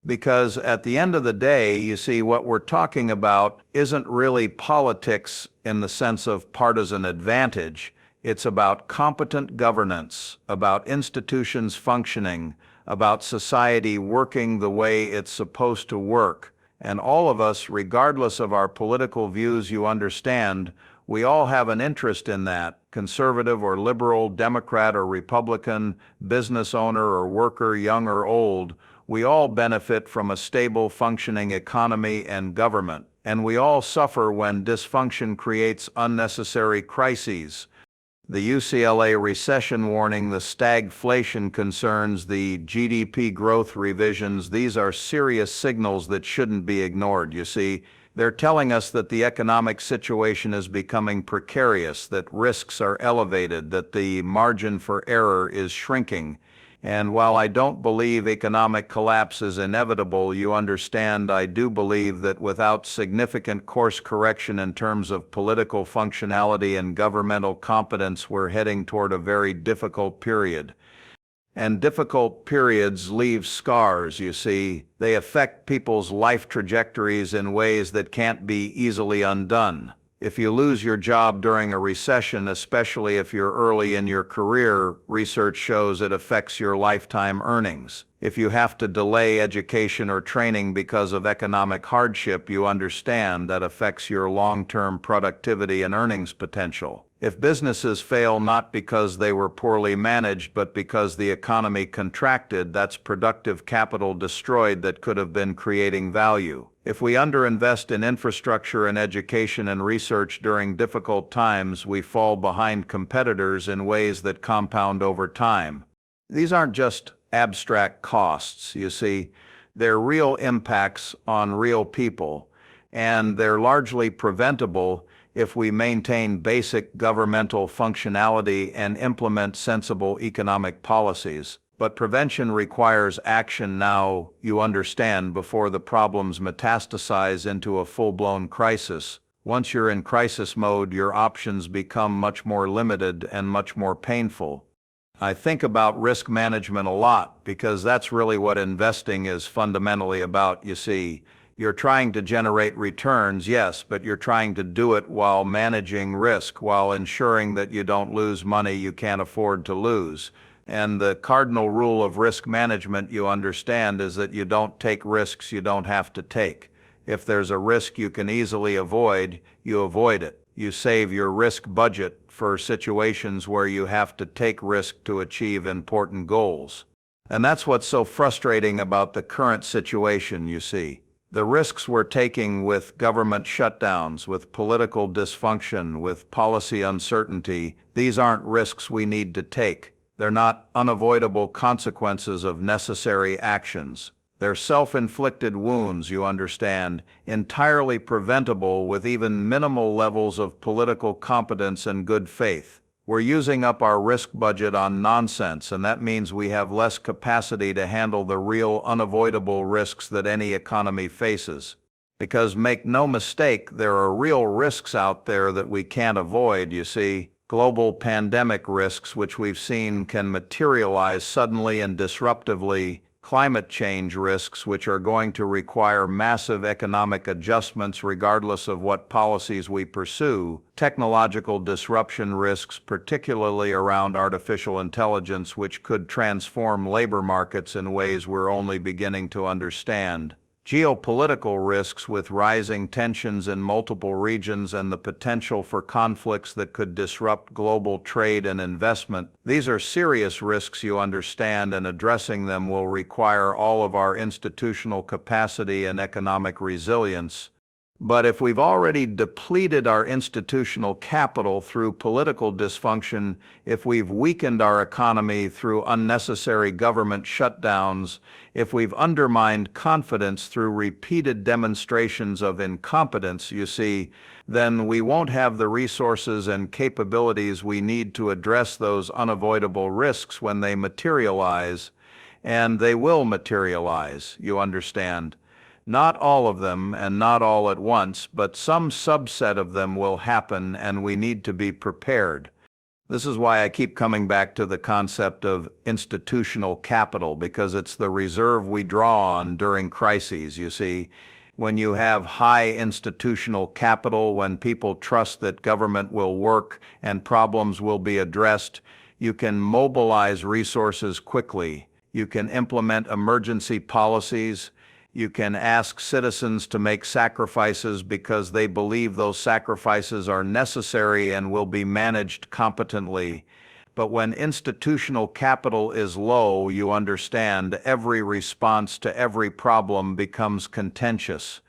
Because at the end of the day, you see, what we're talking about isn't really politics in the sense of partisan advantage. It's about competent governance, about institutions functioning, about society working the way it's supposed to work. And all of us, regardless of our political views, you understand, we all have an interest in that, conservative or liberal, Democrat or Republican, business owner or worker, young or old. We all benefit from a stable, functioning economy and government, and we all suffer when dysfunction creates unnecessary crises. The UCLA recession warning, the stagflation concerns, the GDP growth revisions, these are serious signals that shouldn't be ignored, you see. They're telling us that the economic situation is becoming precarious, that risks are elevated, that the margin for error is shrinking. And while I don't believe economic collapse is inevitable, you understand, I do believe that without significant course correction in terms of political functionality and governmental competence, we're heading toward a very difficult period. And difficult periods leave scars, you see. They affect people's life trajectories in ways that can't be easily undone. If you lose your job during a recession, especially if you're early in your career, research shows it affects your lifetime earnings. If you have to delay education or training because of economic hardship, you understand that affects your long-term productivity and earnings potential. If businesses fail not because they were poorly managed, but because the economy contracted, that's productive capital destroyed that could have been creating value. If we underinvest in infrastructure and education and research during difficult times, we fall behind competitors in ways that compound over time. These aren't just abstract costs, you see. They're real impacts on real people, and they're largely preventable if we maintain basic governmental functionality and implement sensible economic policies. But prevention requires action now, you understand, before the problems metastasize into a full-blown crisis. Once you're in crisis mode, your options become much more limited and much more painful. I think about risk management a lot because that's really what investing is fundamentally about, you see. You're trying to generate returns, yes, but you're trying to do it while managing risk, while ensuring that you don't lose money you can't afford to lose. And the cardinal rule of risk management, you understand, is that you don't take risks you don't have to take. If there's a risk you can easily avoid, you avoid it. You save your risk budget for situations where you have to take risk to achieve important goals. And that's what's so frustrating about the current situation, you see. The risks we're taking with government shutdowns, with political dysfunction, with policy uncertainty, these aren't risks we need to take. They're not unavoidable consequences of necessary actions. They're self-inflicted wounds, you understand, entirely preventable with even minimal levels of political competence and good faith. We're using up our risk budget on nonsense, and that means we have less capacity to handle the real unavoidable risks that any economy faces. Because make no mistake, there are real risks out there that we can't avoid, you see. Global pandemic risks, which we've seen can materialize suddenly and disruptively, climate change risks, which are going to require massive economic adjustments regardless of what policies we pursue, technological disruption risks, particularly around artificial intelligence, which could transform labor markets in ways we're only beginning to understand, geopolitical risks with rising tensions in multiple regions and the potential for conflicts that could disrupt global trade and investment. These are serious risks, you understand, and addressing them will require all of our institutional capacity and economic resilience. But if we've already depleted our institutional capital through political dysfunction, if we've weakened our economy through unnecessary government shutdowns, if we've undermined confidence through repeated demonstrations of incompetence, you see, then we won't have the resources and capabilities we need to address those unavoidable risks when they materialize. And they will materialize, you understand. Not all of them, and not all at once, but some subset of them will happen, and we need to be prepared. This is why I keep coming back to the concept of institutional capital, because it's the reserve we draw on during crises, you see. When you have high institutional capital, when people trust that government will work and problems will be addressed, you can mobilize resources quickly. You can implement emergency policies. You can ask citizens to make sacrifices because they believe those sacrifices are necessary and will be managed competently. But when institutional capital is low, you understand, every response to every problem becomes contentious.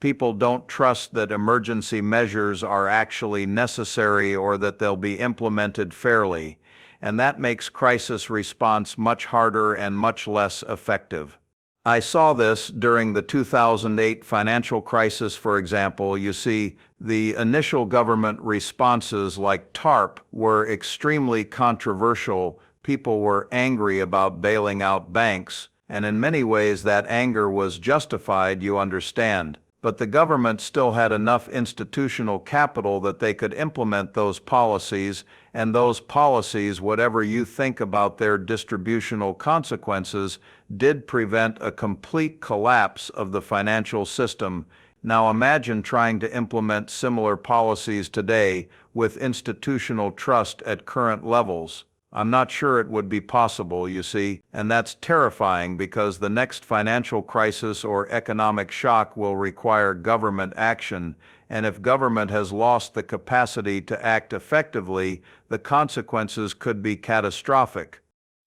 People don't trust that emergency measures are actually necessary or that they'll be implemented fairly, and that makes crisis response much harder and much less effective. I saw this during the 2008 financial crisis, for example. You see, the initial government responses like TARP were extremely controversial. People were angry about bailing out banks, and in many ways that anger was justified, you understand. But the government still had enough institutional capital that they could implement those policies, and those policies, whatever you think about their distributional consequences, did prevent a complete collapse of the financial system. Now imagine trying to implement similar policies today with institutional trust at current levels. I'm not sure it would be possible, you see, and that's terrifying because the next financial crisis or economic shock will require government action, and if government has lost the capacity to act effectively, the consequences could be catastrophic.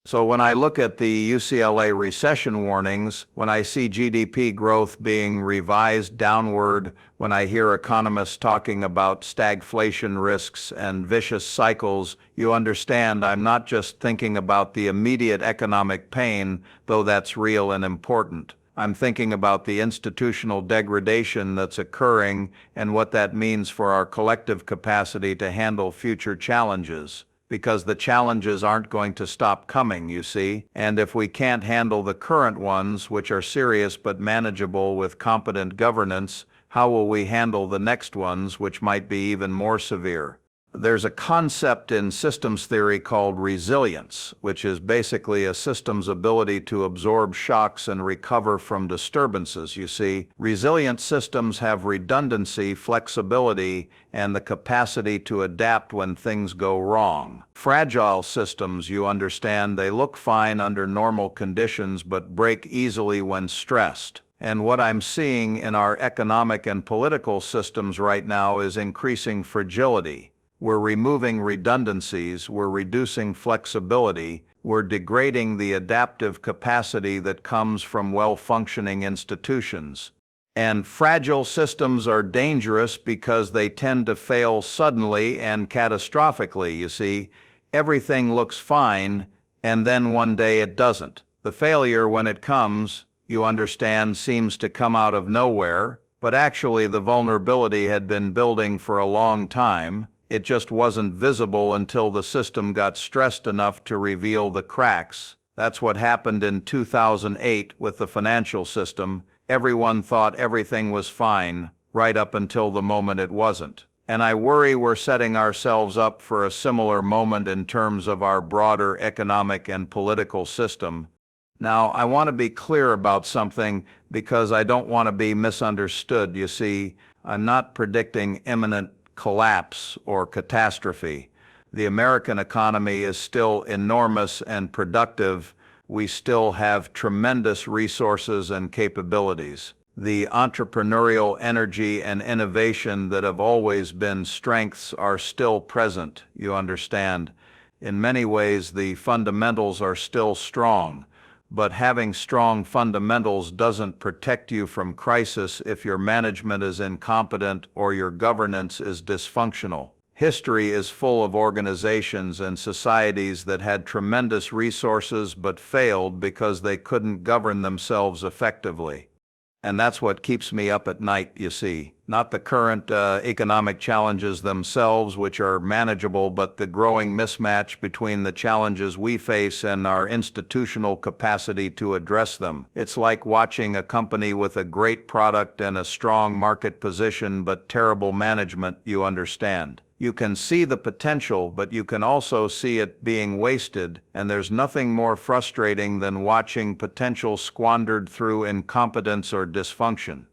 So when I look at the UCLA recession warnings, when I see GDP growth being revised downward, when I hear economists talking about stagflation risks and vicious cycles, you understand I'm not just thinking about the immediate economic pain, though that's real and important. I'm thinking about the institutional degradation that's occurring and what that means for our collective capacity to handle future challenges. Because the challenges aren't going to stop coming, you see, and if we can't handle the current ones, which are serious but manageable with competent governance, how will we handle the next ones, which might be even more severe? There's a concept in systems theory called resilience, which is basically a system's ability to absorb shocks and recover from disturbances, you see. Resilient systems have redundancy, flexibility, and the capacity to adapt when things go wrong. Fragile systems, you understand, they look fine under normal conditions but break easily when stressed. And what I'm seeing in our economic and political systems right now is increasing fragility. We're removing redundancies, we're reducing flexibility, we're degrading the adaptive capacity that comes from well-functioning institutions. And fragile systems are dangerous because they tend to fail suddenly and catastrophically, you see. Everything looks fine, and then one day it doesn't. The failure, when it comes, you understand, seems to come out of nowhere, but actually the vulnerability had been building for a long time. It just wasn't visible until the system got stressed enough to reveal the cracks. That's what happened in 2008 with the financial system. Everyone thought everything was fine, right up until the moment it wasn't. And I worry we're setting ourselves up for a similar moment in terms of our broader economic and political system. Now, I want to be clear about something because I don't want to be misunderstood. You see, I'm not predicting imminent collapse or catastrophe. The American economy is still enormous and productive. We still have tremendous resources and capabilities. The entrepreneurial energy and innovation that have always been strengths are still present, you understand. In many ways, the fundamentals are still strong. But having strong fundamentals doesn't protect you from crisis if your management is incompetent or your governance is dysfunctional. History is full of organizations and societies that had tremendous resources but failed because they couldn't govern themselves effectively. And that's what keeps me up at night, you see. Not the current economic challenges themselves, which are manageable, but the growing mismatch between the challenges we face and our institutional capacity to address them. It's like watching a company with a great product and a strong market position, but terrible management, you understand. You can see the potential, but you can also see it being wasted, and there's nothing more frustrating than watching potential squandered through incompetence or dysfunction.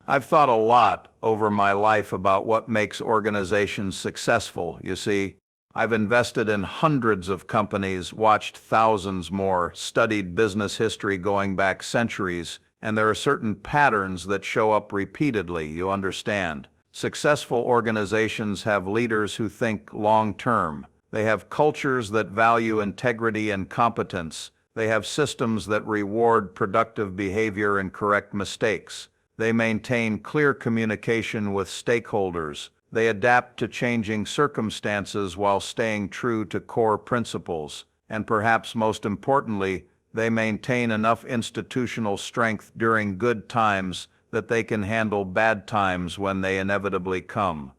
I've thought a lot over my life about what makes organizations successful, you see. I've invested in hundreds of companies, watched thousands more, studied business history going back centuries, and there are certain patterns that show up repeatedly, you understand. Successful organizations have leaders who think long-term. They have cultures that value integrity and competence. They have systems that reward productive behavior and correct mistakes. They maintain clear communication with stakeholders. They adapt to changing circumstances while staying true to core principles. And perhaps most importantly, they maintain enough institutional strength during good times that they can handle bad times when they inevitably come.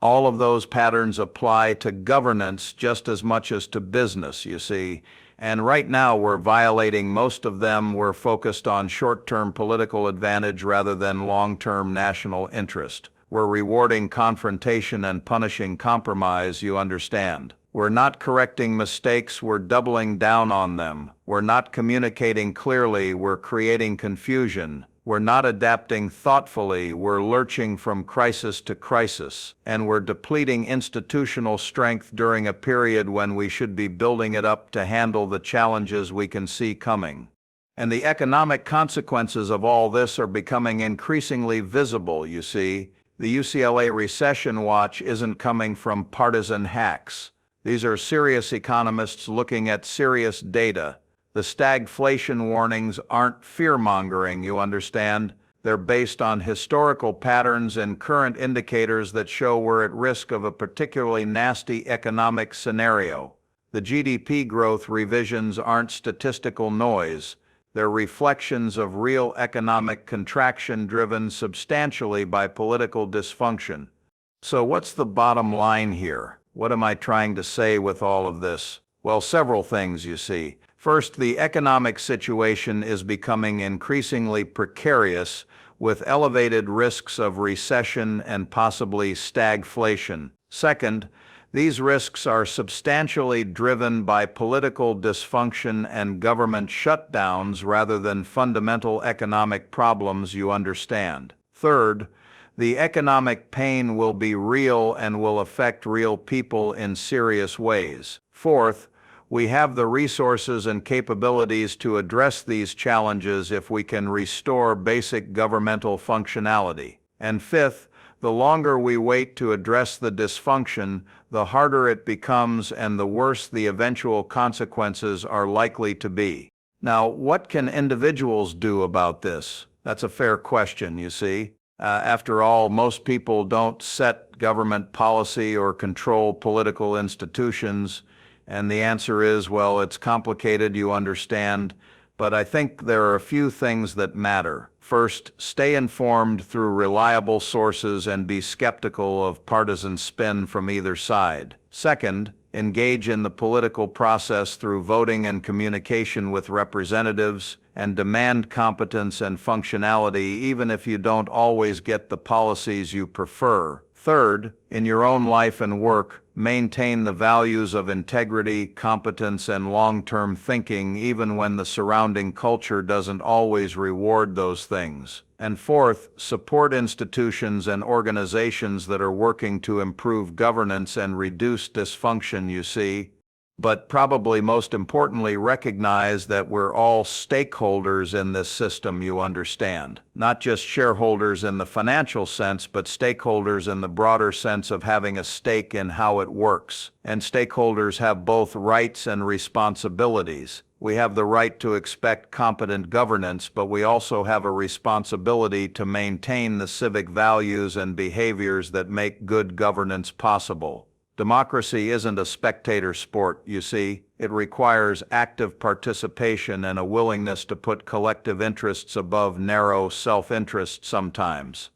All of those patterns apply to governance just as much as to business, you see. And right now we're violating most of them. We're focused on short-term political advantage rather than long-term national interest. We're rewarding confrontation and punishing compromise, you understand. We're not correcting mistakes, we're doubling down on them. We're not communicating clearly, we're creating confusion. We're not adapting thoughtfully, we're lurching from crisis to crisis, and we're depleting institutional strength during a period when we should be building it up to handle the challenges we can see coming. And the economic consequences of all this are becoming increasingly visible, you see. The UCLA Recession Watch isn't coming from partisan hacks. These are serious economists looking at serious data. The stagflation warnings aren't fear-mongering, you understand. They're based on historical patterns and current indicators that show we're at risk of a particularly nasty economic scenario. The GDP growth revisions aren't statistical noise. They're reflections of real economic contraction driven substantially by political dysfunction. So what's the bottom line here? What am I trying to say with all of this? Well, several things, you see. First, the economic situation is becoming increasingly precarious with elevated risks of recession and possibly stagflation. Second, these risks are substantially driven by political dysfunction and government shutdowns rather than fundamental economic problems, you understand. Third, the economic pain will be real and will affect real people in serious ways. Fourth, we have the resources and capabilities to address these challenges if we can restore basic governmental functionality. And fifth, the longer we wait to address the dysfunction, the harder it becomes and the worse the eventual consequences are likely to be. Now, what can individuals do about this? That's a fair question, you see. After all, most people don't set government policy or control political institutions. And the answer is, well, it's complicated, you understand, but I think there are a few things that matter. First, stay informed through reliable sources and be skeptical of partisan spin from either side. Second, engage in the political process through voting and communication with representatives, and demand competence and functionality even if you don't always get the policies you prefer. Third, in your own life and work, maintain the values of integrity, competence, and long-term thinking even when the surrounding culture doesn't always reward those things. And fourth, support institutions and organizations that are working to improve governance and reduce dysfunction, you see. But probably most importantly, recognize that we're all stakeholders in this system, you understand. Not just shareholders in the financial sense, but stakeholders in the broader sense of having a stake in how it works. And stakeholders have both rights and responsibilities. We have the right to expect competent governance, but we also have a responsibility to maintain the civic values and behaviors that make good governance possible. Democracy isn't a spectator sport, you see. It requires active participation and a willingness to put collective interests above narrow self-interest sometimes.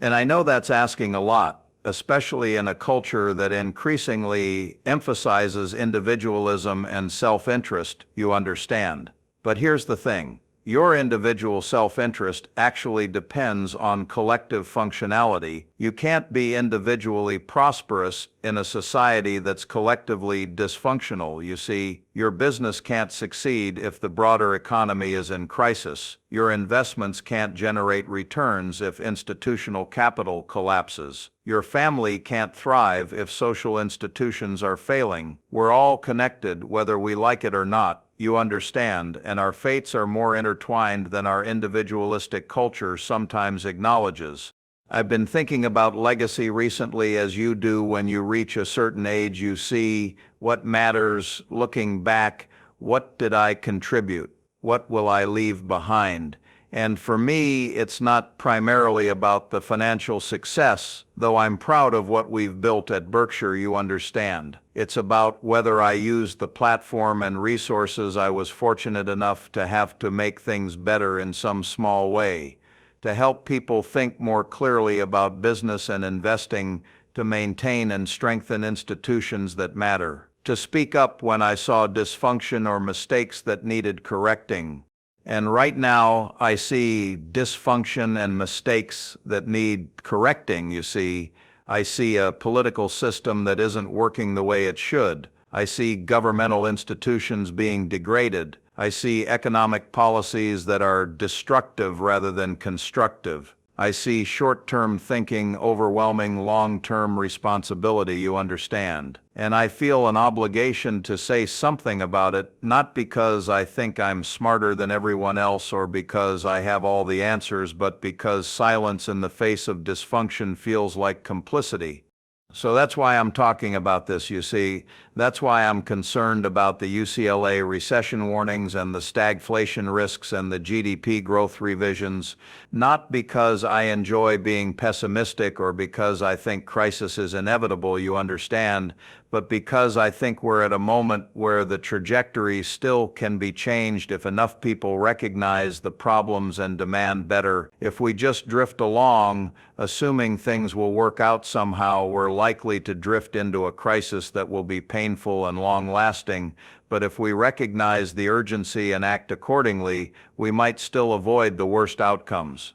And I know that's asking a lot, especially in a culture that increasingly emphasizes individualism and self-interest, you understand. But here's the thing. Your individual self-interest actually depends on collective functionality. You can't be individually prosperous in a society that's collectively dysfunctional, you see. Your business can't succeed if the broader economy is in crisis. Your investments can't generate returns if institutional capital collapses. Your family can't thrive if social institutions are failing. We're all connected, whether we like it or not. You understand, and our fates are more intertwined than our individualistic culture sometimes acknowledges. I've been thinking about legacy recently, as you do. When you reach a certain age, you see what matters. Looking back, what did I contribute? What will I leave behind? And for me, it's not primarily about the financial success, though I'm proud of what we've built at Berkshire, you understand. It's about whether I used the platform and resources I was fortunate enough to have to make things better in some small way, to help people think more clearly about business and investing, to maintain and strengthen institutions that matter, to speak up when I saw dysfunction or mistakes that needed correcting. And right now, I see dysfunction and mistakes that need correcting, you see. I see a political system that isn't working the way it should. I see governmental institutions being degraded. I see economic policies that are destructive rather than constructive. I see short-term thinking overwhelming long-term responsibility, you understand. And I feel an obligation to say something about it, not because I think I'm smarter than everyone else or because I have all the answers, but because silence in the face of dysfunction feels like complicity. So that's why I'm talking about this, you see. That's why I'm concerned about the UCLA recession warnings and the stagflation risks and the GDP growth revisions, not because I enjoy being pessimistic or because I think crisis is inevitable, you understand, but because I think we're at a moment where the trajectory still can be changed if enough people recognize the problems and demand better. If we just drift along, assuming things will work out somehow, we're likely to drift into a crisis that will be painful and long-lasting. But if we recognize the urgency and act accordingly, we might still avoid the worst outcomes.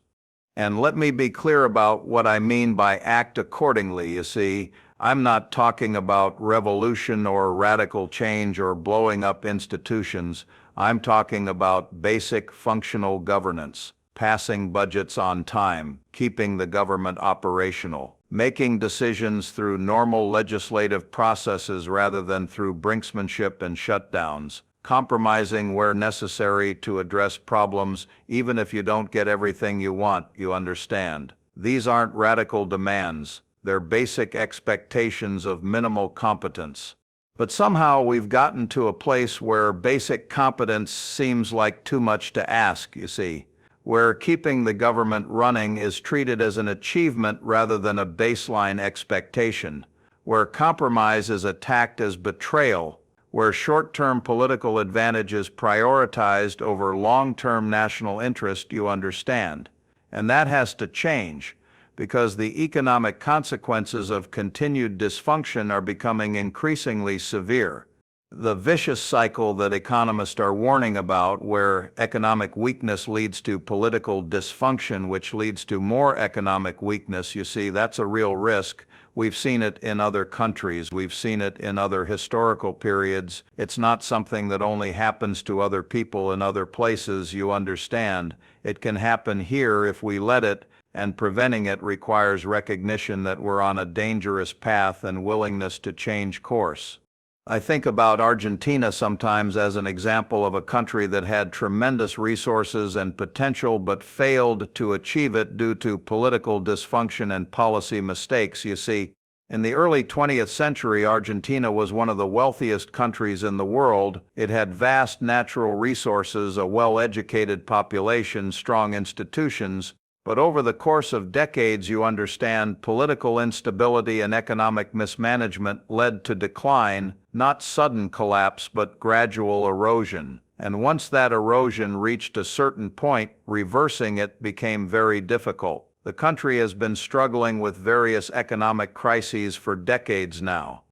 And let me be clear about what I mean by act accordingly, you see. I'm not talking about revolution or radical change or blowing up institutions. I'm talking about basic functional governance, passing budgets on time, keeping the government operational, making decisions through normal legislative processes rather than through brinksmanship and shutdowns, compromising where necessary to address problems even if you don't get everything you want, you understand. These aren't radical demands. They're basic expectations of minimal competence. But somehow we've gotten to a place where basic competence seems like too much to ask, you see, where keeping the government running is treated as an achievement rather than a baseline expectation, where compromise is attacked as betrayal, where short-term political advantage is prioritized over long-term national interest, you understand. And that has to change, because the economic consequences of continued dysfunction are becoming increasingly severe. The vicious cycle that economists are warning about, where economic weakness leads to political dysfunction, which leads to more economic weakness, you see, that's a real risk. We've seen it in other countries. We've seen it in other historical periods. It's not something that only happens to other people in other places, you understand. It can happen here if we let it, and preventing it requires recognition that we're on a dangerous path and willingness to change course. I think about Argentina sometimes as an example of a country that had tremendous resources and potential but failed to achieve it due to political dysfunction and policy mistakes. You see, in the early 20th century, Argentina was one of the wealthiest countries in the world. It had vast natural resources, a well-educated population, strong institutions. But over the course of decades, you understand, political instability and economic mismanagement led to decline, not sudden collapse, but gradual erosion. And once that erosion reached a certain point, reversing it became very difficult. The country has been struggling with various economic crises for decades now.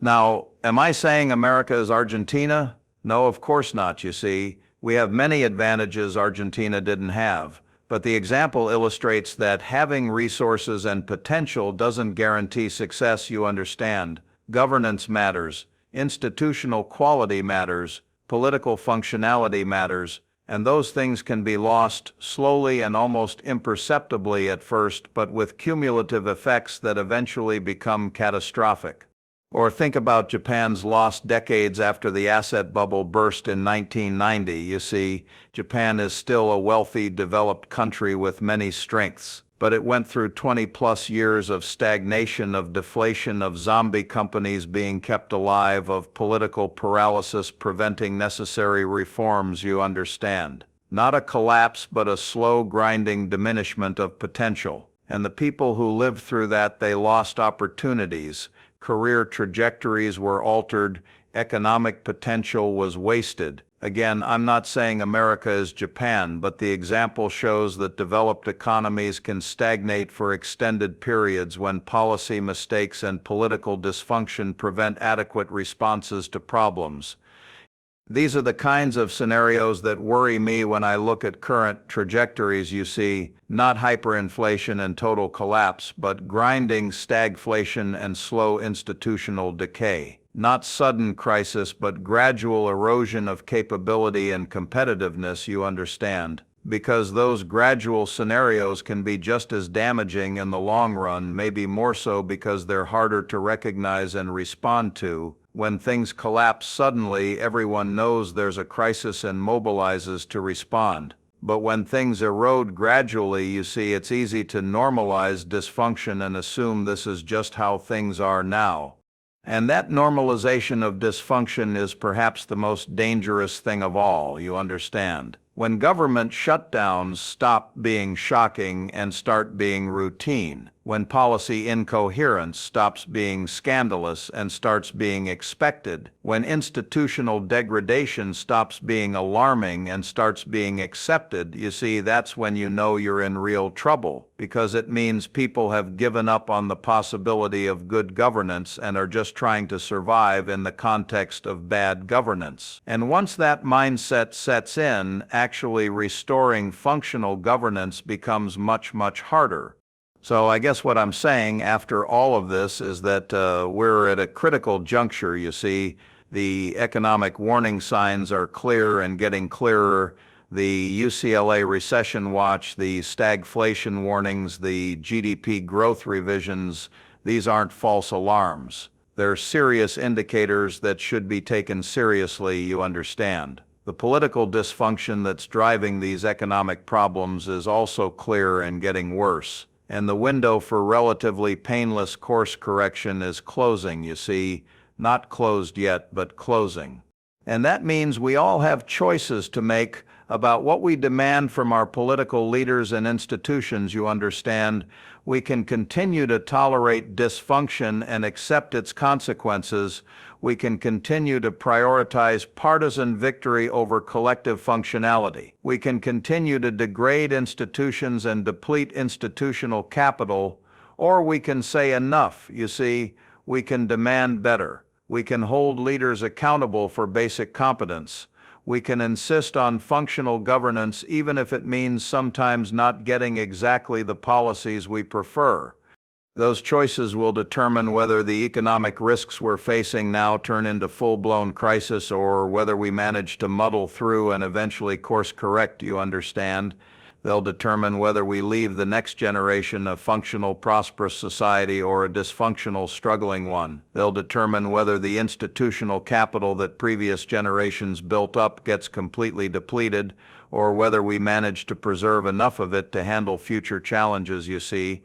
Now, am I saying America is Argentina? No, of course not, you see. We have many advantages Argentina didn't have. But the example illustrates that having resources and potential doesn't guarantee success, you understand. Governance matters, institutional quality matters, political functionality matters, and those things can be lost slowly and almost imperceptibly at first, but with cumulative effects that eventually become catastrophic. Or think about Japan's lost decades after the asset bubble burst in 1990. You see, Japan is still a wealthy, developed country with many strengths, but it went through 20-plus years of stagnation, of deflation, of zombie companies being kept alive, of political paralysis preventing necessary reforms, you understand. Not a collapse, but a slow, grinding diminishment of potential. And the people who lived through that, they lost opportunities. Career trajectories were altered, economic potential was wasted. Again, I'm not saying America is Japan, but the example shows that developed economies can stagnate for extended periods when policy mistakes and political dysfunction prevent adequate responses to problems. These are the kinds of scenarios that worry me when I look at current trajectories, you see, not hyperinflation and total collapse, but grinding stagflation and slow institutional decay. Not sudden crisis, but gradual erosion of capability and competitiveness, you understand. Because those gradual scenarios can be just as damaging in the long run, maybe more so because they're harder to recognize and respond to. When things collapse suddenly, everyone knows there's a crisis and mobilizes to respond. But when things erode gradually, you see, it's easy to normalize dysfunction and assume this is just how things are now. And that normalization of dysfunction is perhaps the most dangerous thing of all, you understand. When government shutdowns stop being shocking and start being routine, when policy incoherence stops being scandalous and starts being expected, when institutional degradation stops being alarming and starts being accepted, you see, that's when you know you're in real trouble, because it means people have given up on the possibility of good governance and are just trying to survive in the context of bad governance. And once that mindset sets in, actually restoring functional governance becomes much, much harder. So I guess what I'm saying after all of this is that we're at a critical juncture, you see. The economic warning signs are clear and getting clearer. The UCLA recession watch, the stagflation warnings, the GDP growth revisions, these aren't false alarms. They're serious indicators that should be taken seriously, you understand. The political dysfunction that's driving these economic problems is also clear and getting worse. And the window for relatively painless course correction is closing, you see. Not closed yet, but closing. And that means we all have choices to make about what we demand from our political leaders and institutions, you understand. We can continue to tolerate dysfunction and accept its consequences. We can continue to prioritize partisan victory over collective functionality. We can continue to degrade institutions and deplete institutional capital, or we can say enough. You see, we can demand better. We can hold leaders accountable for basic competence. We can insist on functional governance even if it means sometimes not getting exactly the policies we prefer. Those choices will determine whether the economic risks we're facing now turn into full-blown crisis or whether we manage to muddle through and eventually course correct, you understand. They'll determine whether we leave the next generation a functional, prosperous society or a dysfunctional, struggling one. They'll determine whether the institutional capital that previous generations built up gets completely depleted, or whether we manage to preserve enough of it to handle future challenges, you see.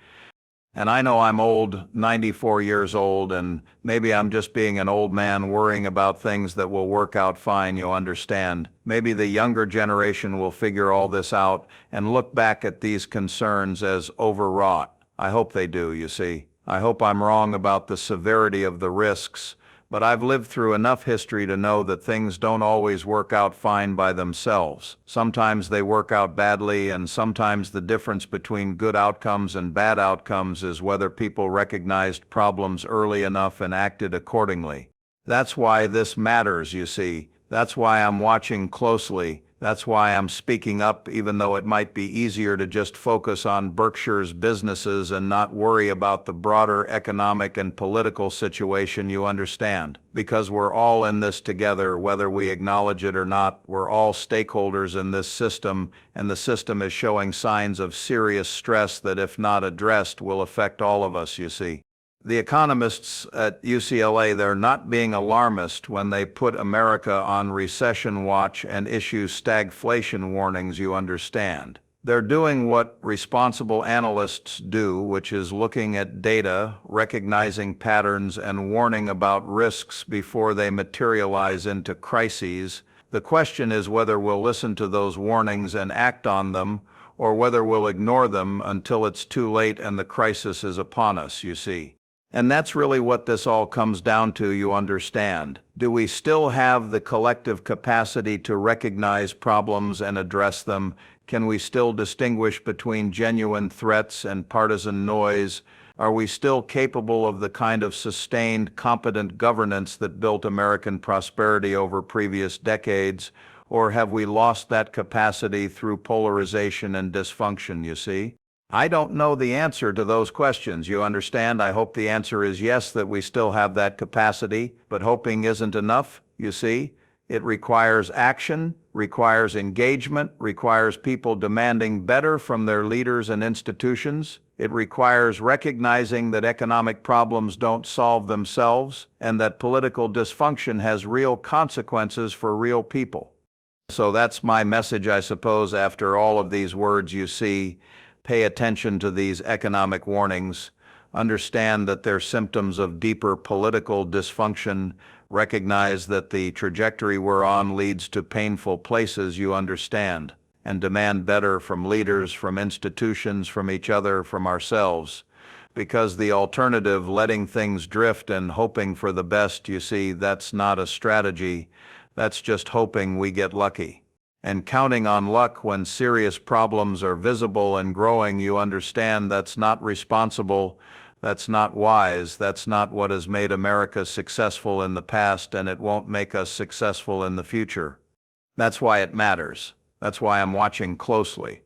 And I know I'm old, 94 years old, and maybe I'm just being an old man worrying about things that will work out fine, you understand. Maybe the younger generation will figure all this out and look back at these concerns as overwrought. I hope they do, you see. I hope I'm wrong about the severity of the risks, but I've lived through enough history to know that things don't always work out fine by themselves. Sometimes they work out badly, and sometimes the difference between good outcomes and bad outcomes is whether people recognized problems early enough and acted accordingly. That's why this matters, you see. That's why I'm watching closely. That's why I'm speaking up, even though it might be easier to just focus on Berkshire's businesses and not worry about the broader economic and political situation, you understand. Because we're all in this together, whether we acknowledge it or not. We're all stakeholders in this system, and the system is showing signs of serious stress that, if not addressed, will affect all of us, you see. The economists at UCLA, they're not being alarmist when they put America on recession watch and issue stagflation warnings, you understand. They're doing what responsible analysts do, which is looking at data, recognizing patterns, and warning about risks before they materialize into crises. The question is whether we'll listen to those warnings and act on them, or whether we'll ignore them until it's too late and the crisis is upon us, you see. And that's really what this all comes down to, you understand. Do we still have the collective capacity to recognize problems and address them? Can we still distinguish between genuine threats and partisan noise? Are we still capable of the kind of sustained, competent governance that built American prosperity over previous decades? Or have we lost that capacity through polarization and dysfunction, you see? I don't know the answer to those questions, you understand. I hope the answer is yes, that we still have that capacity, but hoping isn't enough, you see. It requires action, requires engagement, requires people demanding better from their leaders and institutions. It requires recognizing that economic problems don't solve themselves, and that political dysfunction has real consequences for real people. So that's my message, I suppose, after all of these words, you see. Pay attention to these economic warnings. Understand that they're symptoms of deeper political dysfunction. Recognize that the trajectory we're on leads to painful places, you understand. And demand better from leaders, from institutions, from each other, from ourselves. Because the alternative, letting things drift and hoping for the best, you see, that's not a strategy. That's just hoping we get lucky. And counting on luck when serious problems are visible and growing, you understand, that's not responsible, that's not wise, that's not what has made America successful in the past, and it won't make us successful in the future. That's why it matters. That's why I'm watching closely.